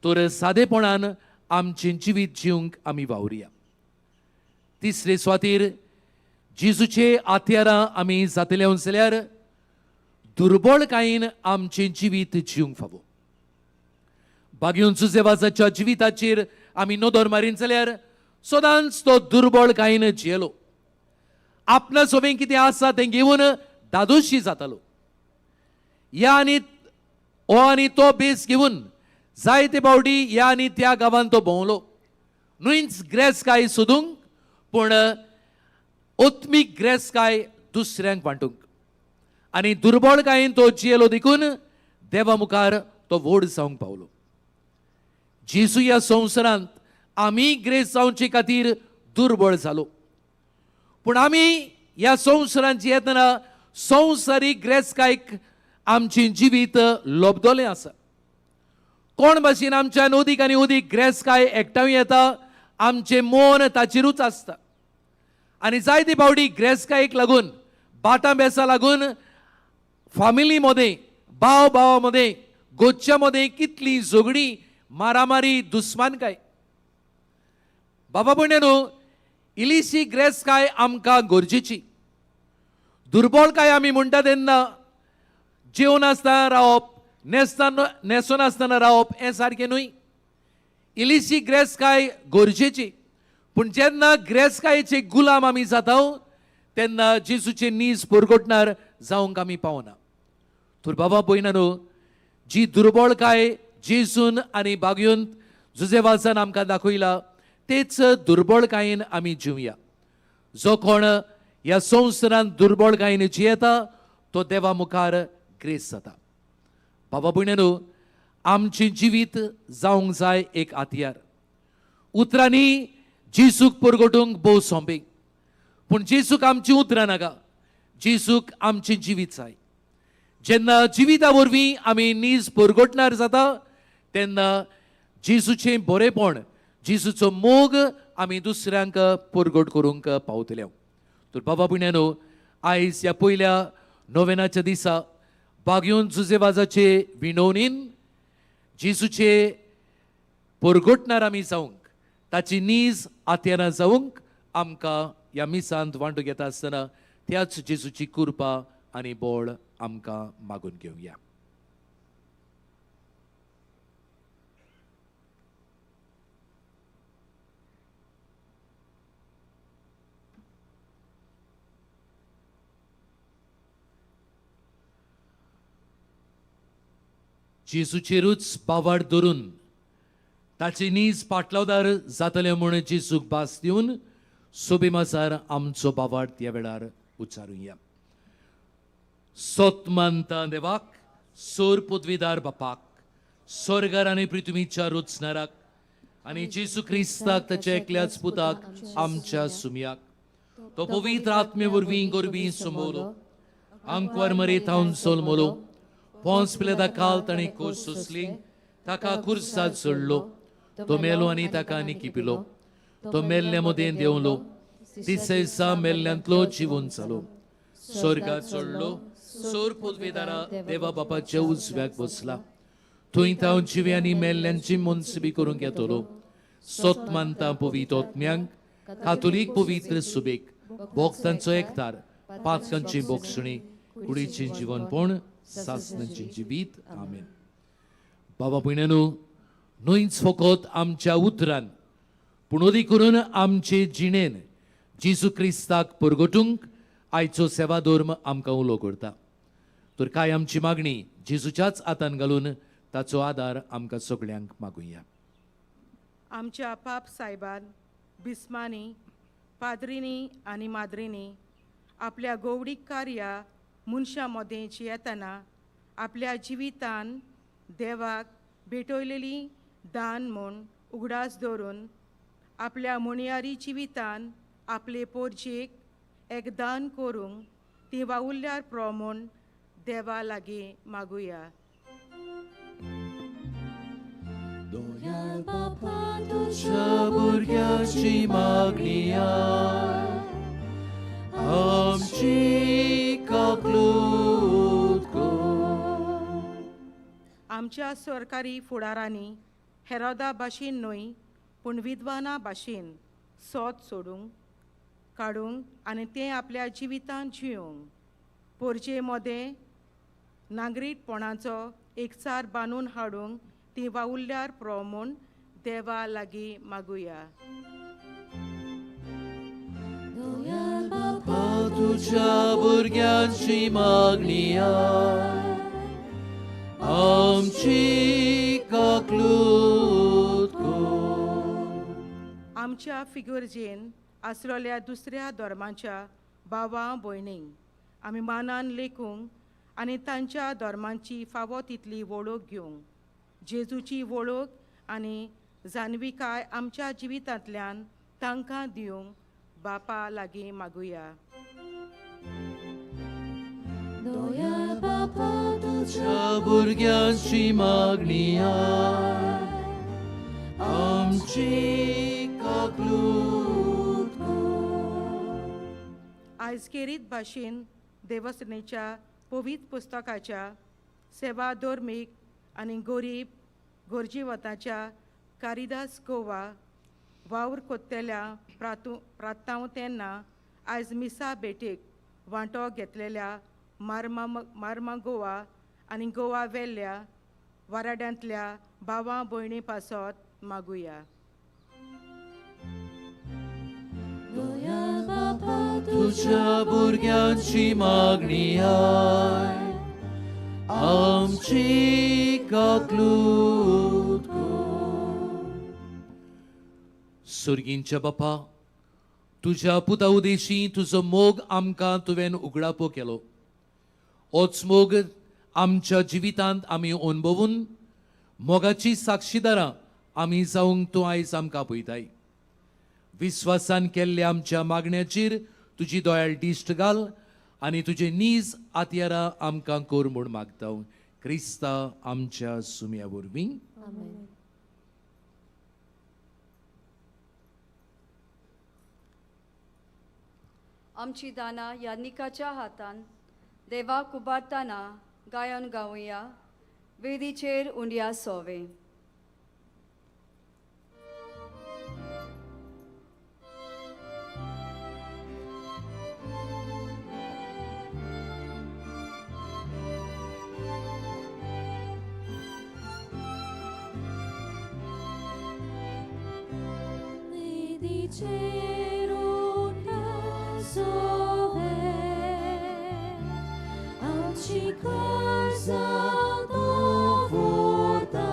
तर सादेपणान आमचें जिवीत जिवंक आमी वावुरया. तिसरे सुवातेर जेजूचे आत्यारां आमी जातले जाल्यार दुर्बळकायेन आमचें जिवीत जिवंक फावो. बागेवन सुजेवाजाच्या जिविताचेर आमी नदर मारीत जाल्यार सदांच तो दुर्बळकायेन जियेलो. आपणा सोबें कितें आसा तें घेवन दादोशी जातालो. ह्या आनी हो आनी तो बेस घेवन जायते फावटी ह्या आनी त्या गांवांत तो भोंवलो. न्हूच ग्रेसकाय सोदूंक पूण ओत्मीक ग्रेसकाय दुसऱ्यांक वांटूंक. आनी दुर्बळकायेन तो जियेलो देखून देवा मुखार तो व्हड जावंक पावलो. जेजू ह्या संवसारांत आमी ग्रेस जावचे खातीर दुर्बळ जालो. पूण आमी ह्या संवसारांत येतना संवसारीक ग्रेसकायक आमचें जिवीत लोबदोलें आसा. कोण भाशेन आमच्यान अदीक आनी अदीक ग्रेसकाय एकठांय येता, आमचें मन ताचेरूच आसता. आनी जायते फावटी ग्रेसकायेक लागून बाटा बेसा लागून फॅमिली मध्ये भाव भावामध्ये गोच्या मध्ये कितली झगडी मारामारी दुस्मानकाय. बाबा भयणानो, इल्लीशी ग्रेसकाय आमकां गरजेची. दुर्बळकाय आमी म्हणटा तेन्ना जेवण आसतना रावप, न्हेसून आसतना रावप हें सारकें न्हय. इल्लीशी ग्रेसकाय गरजेची. पूण जेन्ना ग्रेसकायेचे गुलाम आमी जाता तेन्ना जेजूचे नीज परगटणार जावंक आमी पावना. तर बाबा भयणानो, जी दुर्बळकाय जेजून आनी बागेवन जुजेवाजान आमकां दाखयला तेच दुर्बळकायेन आमी जिवया. जो कोण ह्या संवसारांत दुर्बळकायेन जियेता तो देवा मुखार ग्रेस जाता. बाबा भयणानो, आमचें जिवीत जावंक जाय एक आत्यार. उतरांनी जेजूक परगटूंक भोव सोंपें. पूण जेजूक आमचीं उतरां नाका, जेजूक आमचें जिवीत जाय. जेन्ना जिविता वरवीं आमी नीज परगटणार जाता तेन्ना जेजूचें बरेपण, जेजूचो मोग आमी दुसऱ्यांक परगट करूंक पावतले. तर बाबा भयणानो, आयज ह्या पयल्या नोवेनाच्या दिसा बागेवन जुजेवाजाचे विणवणेन जेजूचे परगटणार आमी जावंक, ताची नीज आत्यारां जावंक आमकां ह्या मिसांत वांटो घेता आसतना त्याच जेजूची कृपा आनी बळ आमकां मागून घेवया. जेजूचेरूच बावाड धरून ताची नीज पाटलावदार जातले म्हूण जेजूक भास दिवन सोबेमाजार आमचो बावाड त्या वेळार उच्चारुया. सोतमांता देवाक, सोर पदवीदार बापाक, स्वर्गार आनी पृथ्वीच्या रुचणाराक, आणि जेसू क्रिस्ताक ताच्या एकल्याच पुताक आमच्या सुमयाक तो पवित्र आत्मे वरवीं गोरबी समोलो आंकवार मरेत हांव सोलमोलो पोंस पिलेदा काल ताणें कोस सोसली ताका कुर्सात सोडलो तो मेलो आनी ताका निकिपिलो तो मेल्ल्या मदें देंवलो तिसैसा मेल्ल्यांतलो जिवून जालो स्वर्गात चडलो सोर पदवेदारा देवा बापाच्या उजव्याक बसला थंय हांव जिवे आनी मेल्ल्यांची मनसबी करूंक येतलो सोत मानता पवित्र आत्म्यांक कातोलीक पवित्र सुबेक भोगतांचो एकतार पातकांची बोक्षणी कुडीची जीवनपण सासणांची जिवीत आमेन. बाबा भयणांनो, न्हयच फकत आमच्या उतरान पूण अदी करून आमचे जिणेन जेजू क्रिस्ताक परगटूंक आयचो सेवा धर्म आमकां उलो करता. तर काय आमची मागणी जेजूच्याच हातान घालून ताचो आदार आमकां सगळ्यांक मागुया. आमच्या पाप सायबान बिस्मानी पाद्रिनी आनी माद्रिनी आपल्या गौडीक कार्या मनशां मदें जियेतना आपल्या जिवितान देवाक भेटयलेली दान म्हूण उगडास दवरून आपल्या मुणयारी जिवितान आपले पोरजेक एक दान करूंक ती वावुरल्यार प्रमोण देवा लागीं मागुया. दोयाल बापा तुझ्या भुरग्याची मागणी आमची काकलूत कर. आमच्या सरकारी फुडारांनी हेरोदा भाशेन न्हय पूण विद्वाना भाशेन सोत सोडूंक काडूंक आनी तें आपल्या जिवितान जियोंक पोरजे मदें नागरीकपणाचो एकचार बांदून हाडूंक ती वावुरल्यार प्रमोण देवा लागीं मागुया. दोयाल बापा तुझ्या भुरग्यांची मागणी आमची काकलूत कर. आमच्या फिगुर्जेन आसलेल्या दुसऱ्या धर्मांच्या भावां भयणींक आमी मानान लेखूंक आनी तांच्या धर्मांची फावो तितली वळख घेवंक जेजूची वळख आनी जाणविकाय आमच्या जिवितांतल्यान तांकां दिवंक बापा लागीं मागुया. दोयाल बापा तुझ्या भुरग्यांची मागणी आमची काकलूत कर. आयज केरीत भाशेन देवसनेच्या पवित्र पुस्तकाच्या सेवा धर्मीक आनी गरीब गोरजीवताच्या कारिदास गोवा वावर कोत्तेल्या प्रार्थनांव तेन्ना आयज मिसा बेटेक वांटो घेतलेल्या मार्मा गोवा आनी गोवा वेल्ल्या वाराड्यांतल्या भावां भयणी पासत मागुया. दोयाल बापा तुझ्या भुरग्यांची मागणी आमची काकलूत कर. सुर्गींच्या बापा, तुझ्या पुता उदेशी तुजो मोग आमकां तुवें उगडापो केलो. होच मोग आमच्या जिवितांत आमी अनुभवून मोगाची साक्षीदारां आमी जावंक तूं आयज आमकां आपयताय. विस्वासान केल्ल्या आमच्या मागण्याचेर तुजी दोयाळ दिश्ट घाल आनी तुजे नीज आतयारां आमकां कोर म्हूण मागता. क्रिस्ता आमच्या सुमया वरवीं. आमची दाना याज्ञिकाच्या हातान देवाक उबारतना गायन गावया. वेदीचेर उंडया सोवे. Amci casa dovolta,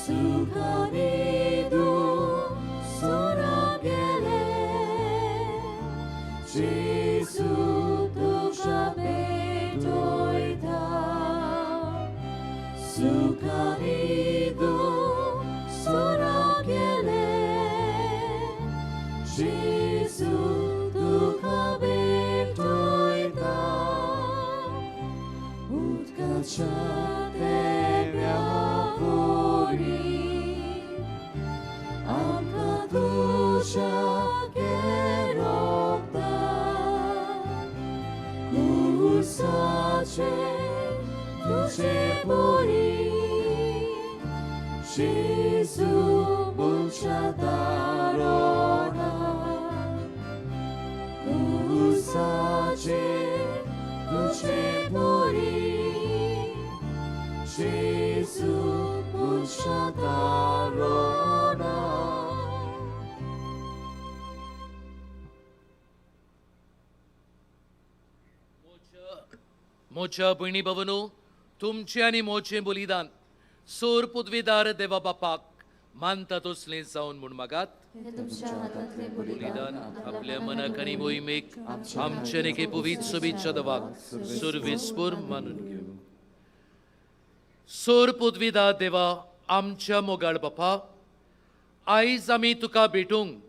sucarido sorabiele, Gesù dusza betoita, sucarido तेव्या पोरी आमकां तुज्या केरोता कुसाचे तुजे पोरी जेजू मुनच्या दारोना कुसाचे तुजे पोरी जेजू मुनच्या दारोना मोच्या भयणी भवनो, तुमचे आनी मोचे बलिदान सोर पदवीदार देवा बापाक मानता तसलें जावन म्हूण मागात. बलिदान आपल्या मनाक आनी मोहिमेक आमचे नेके पवित्र सोबीच्या देवाक सर्वेस्पर मानून घेऊ. सोर पदवीदार देवा आमच्या मोगाळ बापा, आयज आमी तुका भेटूंक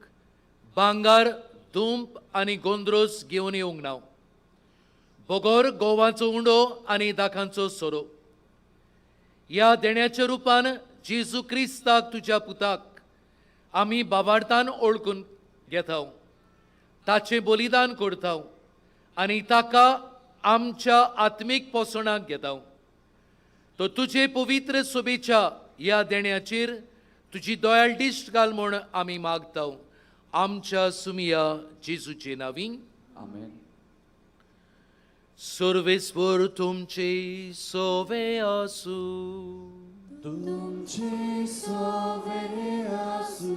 भांगार धूप आनी गोंदरोस घेवन येवंक ना. बोगोर गोवाचो उंडो आनी दाखांचो सोरो ह्या देण्याच्या रुपान जेजू क्रिस्ताक तुज्या पुताक आमी बाबार्थान ओळखून घेता, ताचे बलिदान करता आनी ताका आमच्या आत्मीक पोसणाक घेता. तो तुजे पवित्र सोबेच्या ह्या देण्याचेर तुजी दोयाळ दिश्ट घाल म्हूण आमी मागता. आमच्या सुमिया जेजूचे नांवी आमेन. सर्वेस्वर तुमचे सोवे आसू. तुमचे सोवे आसू.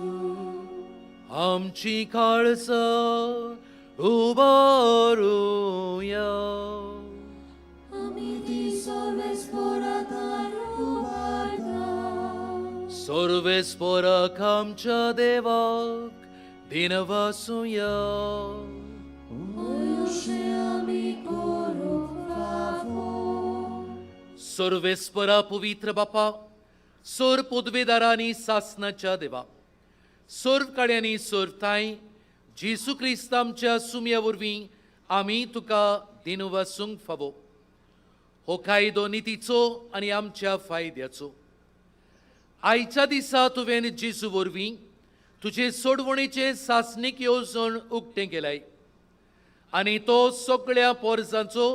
आमची काळसा उबारूया. आमी ती सर्वेस्परांतान उबारता. सर्वेस्पराक आमच्या देवाक दिनवासूया. अशें आमी करूंक फावो. सर्वेस्परा पवित्र बापा, सोर पदवेदारांनी सासनाच्या देवा, सोर्व काड्यांनी सोरताय जेजू क्रिस्त आमच्या सुमया वरवीं आमी तुका दिनवासूंक फावो. हो कायदो नितीचो आनी आमच्या फायद्याचो. आयच्या दिसा तुवें जेजू वरवीं तुजे सोडवणेचे सासणीक येवजण उक्तें केलाय आनी तो सगळ्या पोरसांचो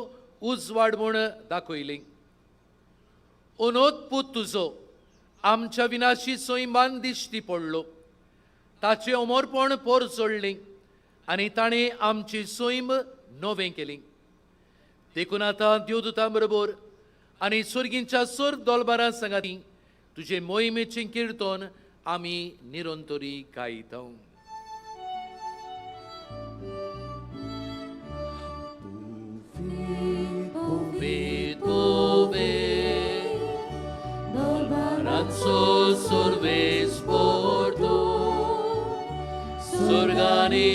उजवाड म्हूण दाखयली. अनोद पूत तुजो आमच्या विनाशी सैमान दिश्टी पडलो. ताचे अमरपण पोर जोडलें आनी ताणें आमची सैम नवें केली. देखून आतां देवदूतां बरोबर आनी सुर्गींच्या सर्व दोलबारां सांगाती तुजे मोहिमेचें किर्तन आमी निरंतरी गायता. Dolbaranzo सर्वेस्पर तूं, स्वर्गानी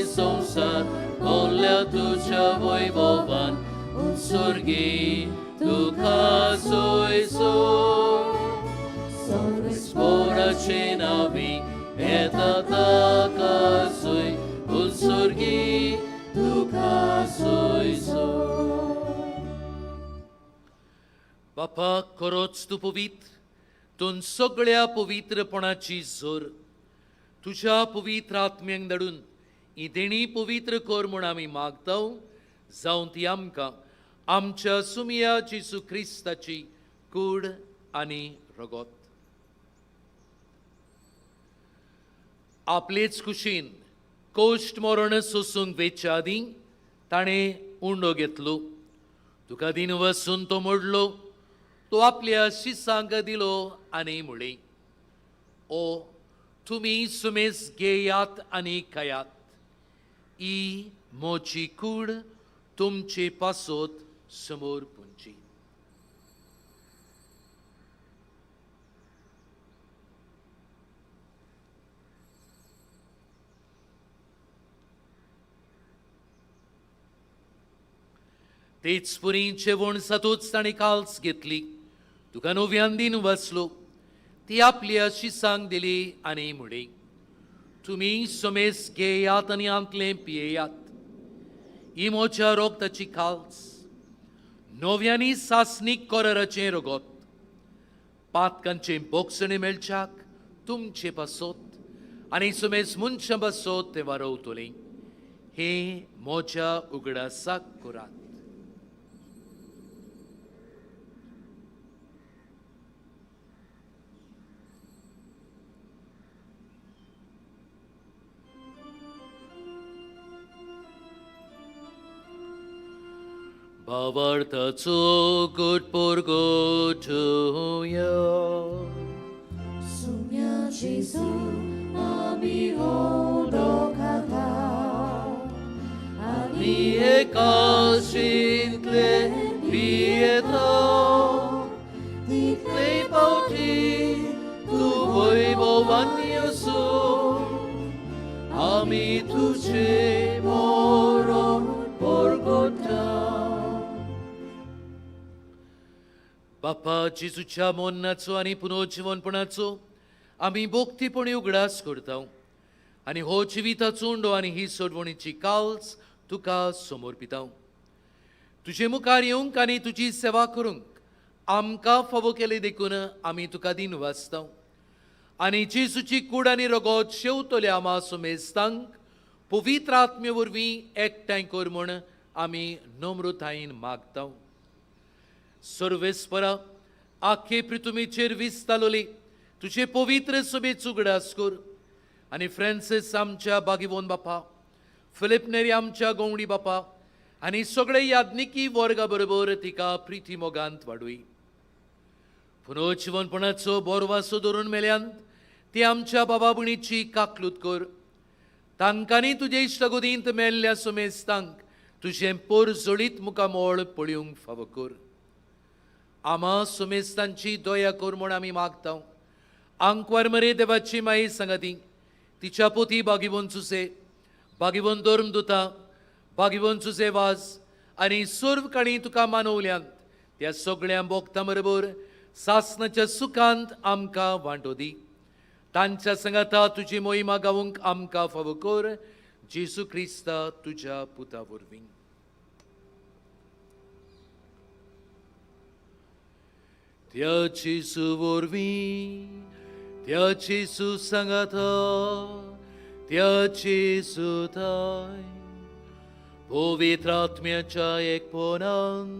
संसार भोगल्या तुज्या वैभवान उत्सर्गी तुका सोयसो. सर्वेस्पराचे नावी येता ताका सोय उत्सर्गी तुका सोयसो. बापा, खरोच तूं पवित्र, तूं सगळ्या पवित्रपणाची जोर तुज्या पवित्र आत्म्यांक धाडून ही देणी पवित्र कर म्हूण आमी मागता. जावं ती आमकां आमच्या सुमिया जेजू क्रिस्ताची कूड आनी रगत. आपलेच कुशीन कोश्ट मरण सोसूंक वेच्या आदीं ताणें उंडो घेतलो. तुका दिन वसून तो मोडलो. तो आपल्या शिसांक दिलो आनी म्हळें, ओ तुमी सुमेस घेयात आनी खायात. ही मोची कूड तुमचे पासोत समोर पुंची. तेच पुरी जेवण जातूच ताणें काल्स घेतली. तुका नव्यान दिन वाचलो. ती आपल्या शिसांक दिली आनी म्हळें, तुमी सोमेस घेयात आनी आंतलें पियेयात. ही म्हज्या रोगताची काल्स. नव्यानी सासनीक कोरराचें रगत पातकांचे बोगसणे मेळच्याक तुमचे पासोत आनी सुमेज मुनशा बसोत ते वारवतले हे मोच्या उगडासाक करात. भावार्थाचो गोटपोरगोटुया Sumia Jesu ami hodokata Ni ekashintle pieta Title pauti tu voivovan Yesu Ami tuce moro porgota बाप्पा जेजूच्या मोन्नाचो आनी पुनर्जीवनपणाचो आमी भोगतीपणी उगडास करता आनी हो जिविताचो उंडो आनी ही सोडवणीची काल्स तुका समर्पिता. तुजे मुखार येवंक आनी तुजी सेवा करूंक आमकां फावो केले देखून आमी तुका दिन वाचता आनी जेजूची कूड आनी रगत शेवतले आमा सुमेस्तांक पवित्र आत्मे वरवीं एकठांय कर म्हूण आमी नम्रतायेन मागता. सर्वेस्परा आखे पृथ्वीचेर विस्तालोली तुझे पवित्र सभेचो उगडास कर आनी फ्रांसीस आमच्या बागीवोन बापा फिलिप नेरी आमच्या गवंडी बापा आनी सगळे याज्ञिकी वर्गा बरोबर तिका प्रिती मोगांत वाडूय. पुनर्जीवनपणाचो बोरवासो धरून मेल्यांत ती आमच्या बाबा भयणीची काकलूत कर. तांकांनी तुजे इश्टगोदींत मेल्ल्या सुमेस्तांक तुझें पोर जोडीत मुखामोळ पळयोवंक फावो कर. आमा सुमेस्तांची दया कर म्हूण आमी मागता. आंकवार मरे देवाची माई सांगाती तिच्या पोती बागीवोन चुसे बागीवोन धर्मदुता बागीवोन चुसे वाज आनी सर्व काणी तुका मानवल्यांत त्या सगळ्या भोगतां बरोबर सासणाच्या सुखांत आमकां वांटो दी. तांच्या संगाता तुजी मोहिमा गावूंक आमकां फावो कर. जेजू क्रिस्ता तुज्या पुता वरवीं. त्या जेजू वरवीं त्या जेजू सांगाता त्या जेजू ताय पवित्र आत्म्याच्या एकपणांत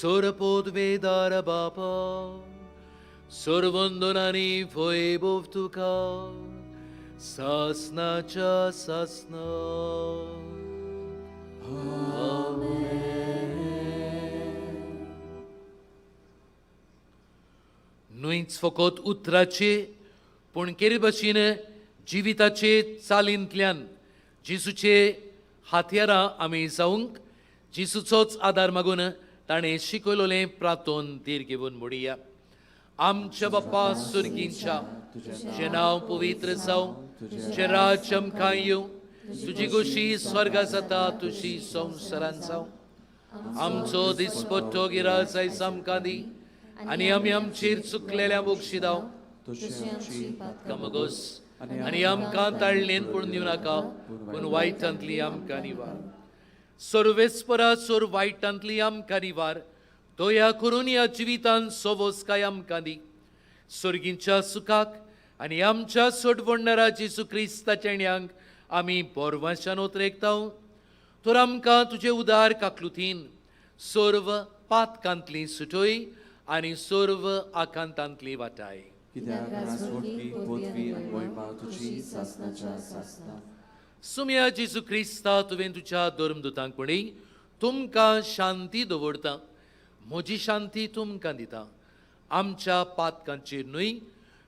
सरपदवेदार बापा सर्वंदनांनी वैभव तुका सासनाच्या सासना. न्हूच फकत उतराचे पूण केरी भाशेन जिविताचे चालींतल्यान जेजूचे हातयारां आमी जावंक जेजूचोच आदार मागून ताणें शिकयलोलें प्रार्थोन धीर घेवन म्हणुया. आमच्या बाप्पा सुर्गींच्या तुजें नांव पवित्र जावं तुजें राज्य आमकां येवं तुजी गोशी स्वर्गा जाता तुजी संवसारांत जावं. आमचो दिसपट्टो गिराय आयज आमकां दी आनी आमी आमचेर चुकलेल्या बक्षिदांव कमगोस आनी आमकां ताळलेन पूण दिवं नाका पूण वायटांतली आमकां निवार. सर्वेस्परा सोर वायटांतली आमकां निवार. दया करून ह्या जिवितांत सोवोसकाय आमकां दी. सर्गींच्या सुखाक आनी आमच्या सोडवणदारा जेजू क्रिस्ताच्या येण्याक आमी बोरवाशान उतरेकता. तर आमकां तुजे उदार काकलुतीन सर्व पातकांतली सुटोय आनी सर्व आकांतांतली वाटाय. कित्याक राजवटी पदवी आनी मोहिमा तुजी सासनाच्या सासना. सुम्या जेजू क्रिस्ता तुवें तुज्या धर्मदुतांक म्हणय तुमकां शांती दवरता म्हजी शांती तुमकां दिता. आमच्या पातकांचेर न्हय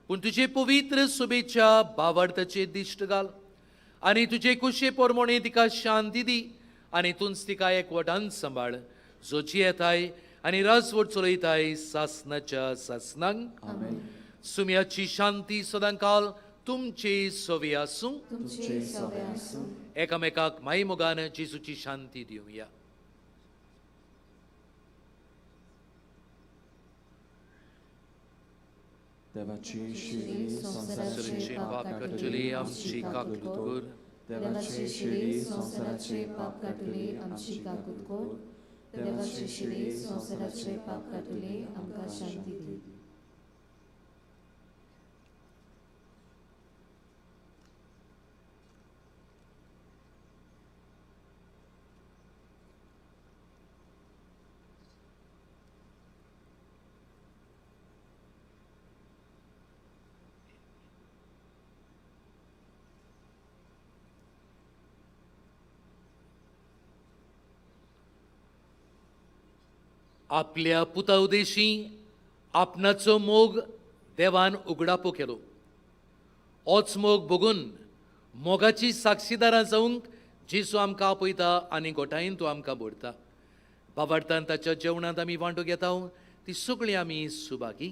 पूण तुजे पवित्र सुबेच्या भावार्थाचेर दिश्ट घाल आनी तुजे कुशे पोरमोणे तिका शांती दी आनी तुंच तिका एकवटान सांबाळ जोची येताय आनी राजवट चलयताय सासनाच्या सासनांक. सुम्याची शांती सदांकाल तुमचे सोवे आसूं. एकामेकाक माई मोगान जेजूची शांती दिवया. देवाची शिडी संसाराचे पाप काडटली आमची काकूट कर. देवाची शिडी संसाराचे पाप काडटली आमची काकूट कर. देवाचे शिळे संसाराचे पाप काटले आमकां शांती दी. आपल्या पुता उदेशी आपणाचो मोग देवान उगडापो केलो. होच मोग बघून मोगाची साक्षीदारां जावंक जेसू आमकां आपयता आनी गोठायेन तूं आमकां बोडता. बाबार्थान ताच्या जेवणांत आमी वांटो घेता ती सगळीं आमी सुभागी.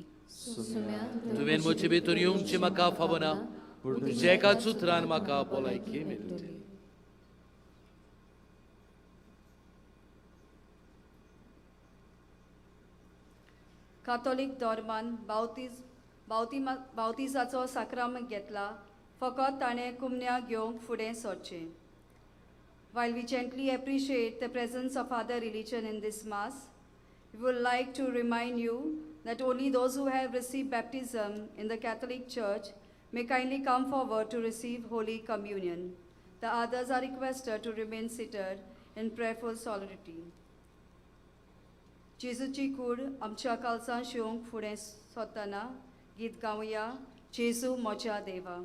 तुवें म्हजे भितर येवंचे म्हाका फावो ना, पूण तुज्या एकाच उतरान म्हाका भलायकी मेळटली. कातोलीक धर्मान बावतिजाचो साक्रामेंत घेतला, फकत ताणें कुमन्या घेवंक फुडें सरचें. While we gently appreciate the presence of other religion in this Mass, we would like to remind you that only those who have received baptism in the Catholic Church may kindly come forward to receive Holy Communion. The others are requested to remain seated in prayerful solidarity. जेजूची कूड आमच्या काळजांत शिवंक फुडें सरतना गीत गावया, जेजू म्हज्या देवा.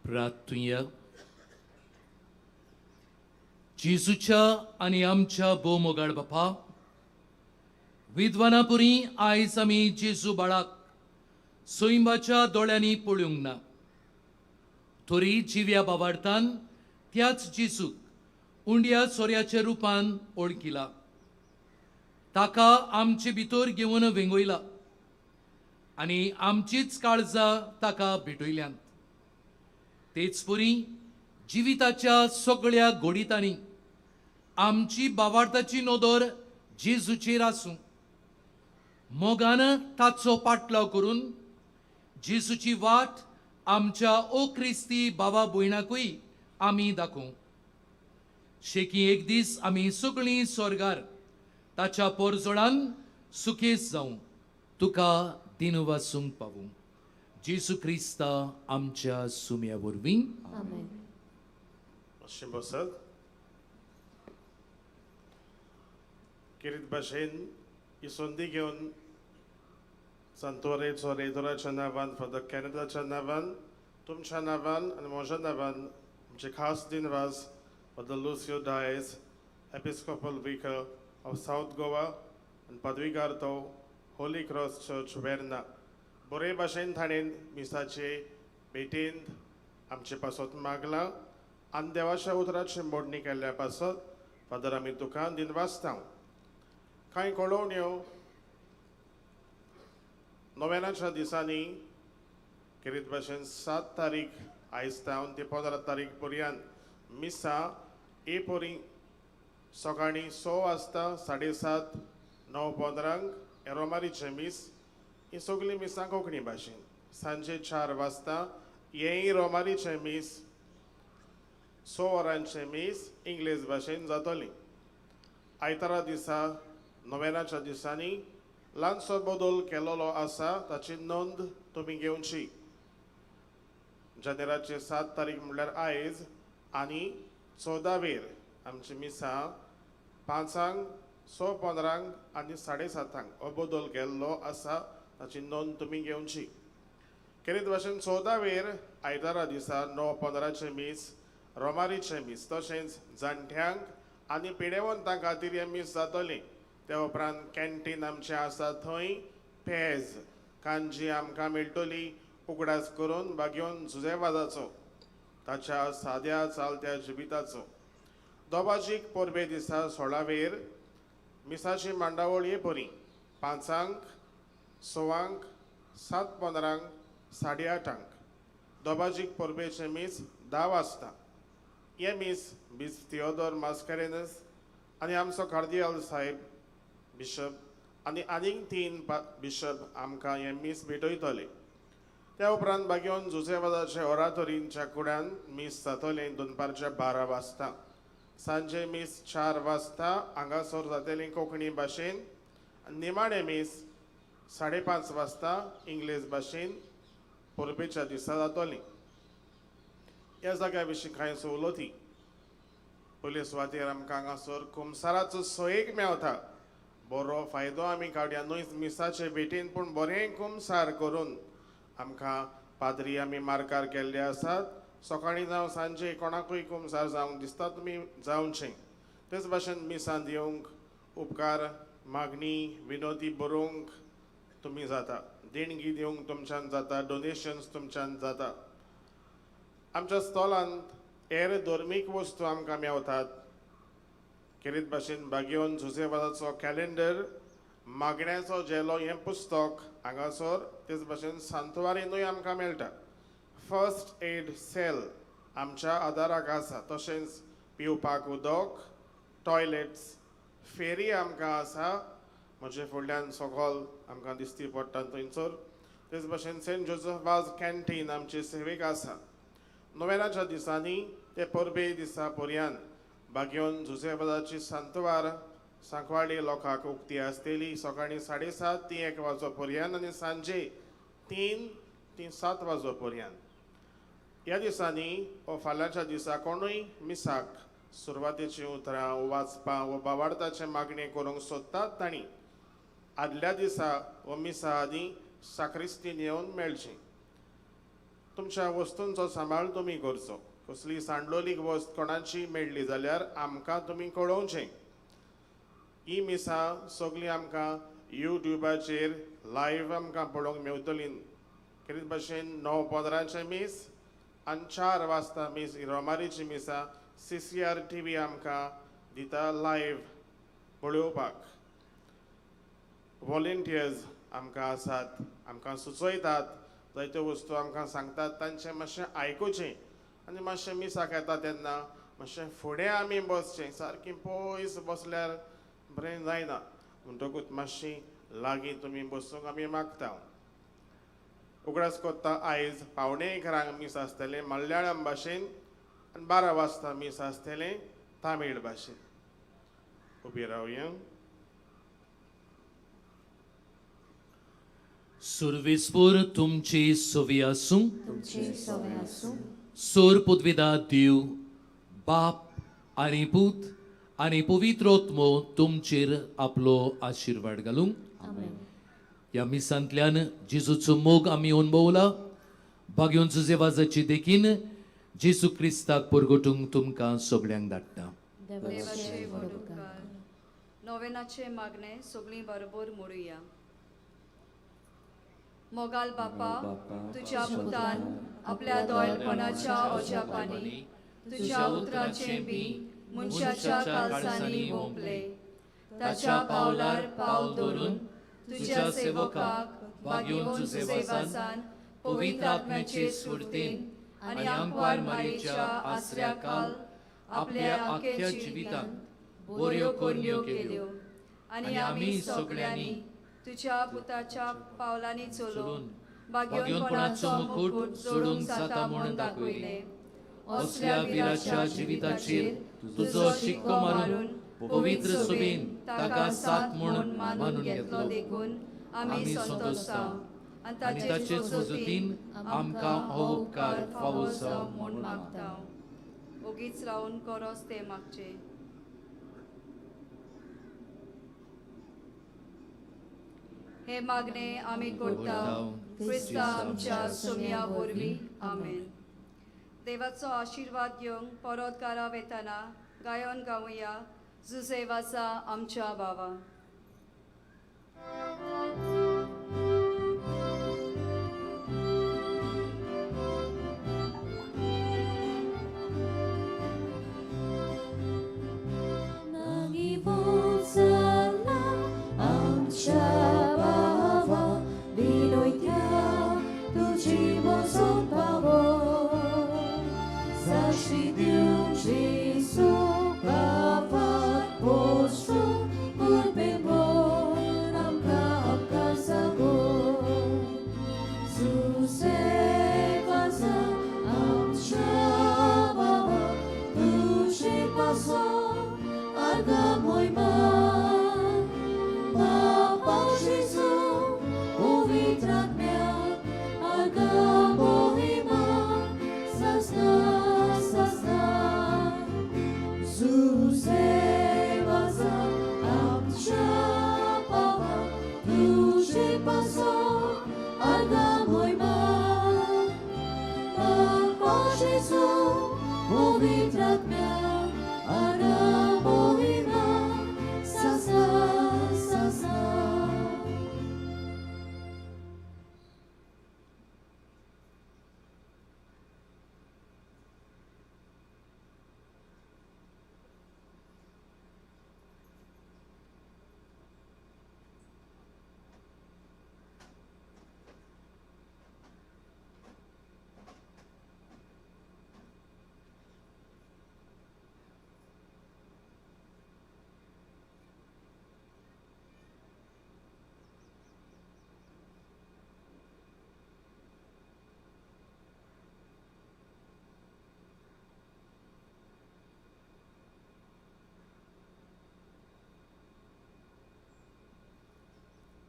प्रार्थूया. जेजूच्या आनी आमच्या भोवमोगाळ बापा, विद्वानापुरी आयज आमी जेजू बाळाक सोयंबाच्या दोळ्यांनी पळोवंक ना, तरी जिव्या बाबार्थान त्याच जेजूक उंड्या सोऱ्याच्या रुपान ओळखिला. ताका आमचे भितर घेवन वेंगयला आनी आमचीच काळजां ताका भेटयल्यांत. तेच परी जिविताच्या सगळ्या घोडीतांनी आमची बाबार्थाची नदर जेजूचेर आसूं. मोगान ताचो पाटलाव करून जेजूची वाट आमच्या ओ क्रिस्ती बाबा भयणाकूय आमी दाखोवं. शेकी एक दीस आमी सगळीं स्वर्गार ताच्या पोरजोळान सुखेस जावं, तुका दिन वासूंक पावूं. जेजू क्रिस्ता आमच्या सुम्या वरवीं. आमेन. अशें बसत. किरीत भाशेन ही संदी घेवन संतोरेचो रेदोराच्या नांवान फादर कॅनडाच्या नांवान तुमच्या नांवान आनी म्हज्या नांवान आमचे खास दिनवास father Lucio Dias, episcopal vicar of south Goa आनी पदवीकार तो होली क्रॉस चर्च वेर्ना बरे भाशेन ताणें मिसाचे भेटेंत आमचे पासत मागला आनी देवाच्या उतराची मोडणी केल्ल्या पासत फादर आमी तुका दिनवासता. कांय कळोवण्यो नोवेनाच्या दिसांनी किरीत भाशेन 7 तारीख आयज तावन ते 15 तारीख पर्यंत मिसा ए पोरी सकाळीं 6 वाजता 7:30 9:15 एरोमारीचे मीस ही सगळी मिसां कोंकणी भाशेन. सांजे 4 वाजता हेय रोमारीचे मीस 6 वरांचे मीस इंग्लीश भाशेन जातली. आयतारा दिसा नोवेनाच्या दिसांनी ल्हानसो बदल केलोलो आसा, ताची नोंद तुमी घेवची. जानेराचे 7 तारीख म्हणल्यार आयज आनी 14 आमची मिसां 5:00, 6:15 आनी 7:30 हो बदल केल्लो आसा, ताची नोंद तुमी घेवची. किरीत भाशेन 14 आयतारा दिसा 9:15 मीस रोमारीचे मीस तशेंच जाणट्यांक आनी पिडेवंतां खातीर हें मीस जातली. ते उपरांत कॅन्टीन आमचें आसा, थंय पेज कांजी आमकां मेळटली उगडास करून बागेवन जुजेवादाचो ताच्या साद्या चालत्या जिविताचो. दोबाजीक पोरबे दिसा 16 मिसाची मांडावळ ये परी 5:00, 6:00, 7:15 8:30 दोबाजीक पोरबेचे मीस 10 वाजता. हे मीस बीस थियोदोर मास्कारेनस आनी आमचो कार्दियल साहेब बिशप आनी आनीक 3 बिशप आमकां हे मीस भेटयतले. त्या उपरांत बागेवन जुजेवादाचे ओरातोरींच्या कुड्यान मीस जातलें दनपारच्या 12 वाजता. सांजे मीस 4 वाजता हांगासर जातली कोंकणी भाशेन. निमाणे मीस 5:30 वाजता इंग्लीश भाशेन पोरबेच्या दिसा जातली. ह्या जाग्या विशीं कांय सवलती. पयले सुवातेर आमकां हांगासर कुमसाराचो सोयेक मेवता. बरो फायदो आमी काडया. न्हय मिसाचे भेटेन पूण बरें कुमसार करून आमकां पाद्री आमी मार्कार केल्ले आसात. सकाळीं जावं सांजे कोणाकूय कुमसार जावंक दिसता तुमी जावचें. तेच भाशेन मिसां दिवंक उपकार मागणी विनोदी बरोवंक तुमी जाता. देणगी दिवंक तुमच्यान जाता. डोनेशन्स तुमच्यान जाता. आमच्या स्टॉलांत हेर धर्मीक वस्तू आमकां मेवतात. किरीत भाशेन बागेवन जुजेवादाचो कॅलेंडर, मागण्याचो जेलो हें पुस्तक हांगासर. तेच भाशेन सांतवारीनूय आमकां मेळटा. फर्स्ट एड सेल आमच्या आदाराक आसा. तशेंच पिवपाक उदक, टॉयलेट्स, फेरी आमकां आसा. म्हजे फुडल्यान सकयल आमकां दिसती पडटा थंयसर. तेच भाशेन सेंट जोसेफ वाज कॅन्टीन आमची सेवेक आसा. नोवेनाच्या दिसांनी ते परबे दिसा पर्यंत बागेवन जुजेवादाची सांतवार सांकवाळे लोकांक उक्ती आसतली. सकाळीं 7:30 ती 1 वाजो पर्यंत आनी सांजे 3 ती 7 वाजो पर्यंत. ह्या दिसांनी वा फाल्यांच्या दिसा कोणूय मिसाक सुरवातेची उतरां वाचपां वा बाबार्थाचे मागणी करूंक सोदतात तांणी आदल्या दिसा वा मिसा आदीं साक्रिस्तीन येवन मेळचें. तुमच्या वस्तूंचो सांबाळ तुमी करचो. कसली सांडलोलीक वस्त कोणाची मेळ्ळी जाल्यार आमकां तुमी कळोवचें. ही मिसां सगळीं आमकां यूट्यूबाचेर लायव्ह आमकां पळोवंक मेवतलीं. खेरीत भाशेन 9:15 मीस आनी 4 वाजता मीस ही रोमारीची मिसां CCR TV आमकां दिता लायव्ह पळोवपाक. वॉलंटियर्स आमकां आसात, आमकां सुचयतात, जायत्यो वस्तू आमकां सांगतात, तांचें मातशें आयकुचें आनी मातशें मिसाक येता तेन्ना मातशें फुडें आमी बसचें. सारकीं पयस बसल्यार बरें जायना, म्हणटकूच मातशीं लागीं तुमी बसूंक आमी मागता. उगडास कोत्ता आयज 11:15 मीस आसतलें मल्याळम भाशेन आनी 12 वाजता मीस आसतलें तामीळ भाशेन. उबी रावया. सर्वेस्पर तुमचे सोवी आसूं. तुमचे सवे आसूं. सोर पदवेदा देव बाप आनी पूत आनी पवित्र आत्मो तुमचेर आपलो आशिर्वाद घालूं. आमेन. ह्या मिसांतल्यान जेजूचो मोग आमी अनुभवला. भाग्योंचो जेवाजाची देखीन जेजू क्रिस्ताक परगटूंक तुमकां सगळ्यांक धाडटा. देवाचे व्हड उपकार. नोवेनाचे मागणे सगळीं बरोबर म्हणुया. मोगाल बापा, तुझ्या पुतान आपल्या दोळपणाच्या ओजापांनी तुझ्या उतराचें बी मनशाच्या काळसांनी ओंपले. ताच्या पावलार पावल दवरून तुझ्या सेवकाक भाग्यवंत सेवासान पवित्र आत्म्याचे स्फूर्तीन आनी आंकवार मारेच्या आसऱ्याखाल आपल्या आख्या जिवितांत बऱ्यो कोरण्यो केल्यो. आनी आमी सगळ्यांनी तुझ्या पुताच्या पावलांनी चलून भाग्यवंतपणाचो मुकुट जोडूंक जाता म्हणून दाखयले. असल्या विराच्या जिविताचेर तुजो शिक्को मारून पवित्र सुबेन ताका साथ म्हणून मानून घेतलो देखून आमी संतोसता. आनी ताचेच मजतीन आमकां हो उपकार फावो जावं म्हूण मागता. ओगीच रावन करोस ते मागचे. हे मागणे आमी करता क्रिस्ता आमच्या सोम्या वरवीं. आमेन. देवाचो आशिर्वाद घेवंक परत घरा वेताना गायन गावया जुसेवासा आमच्या बाबा.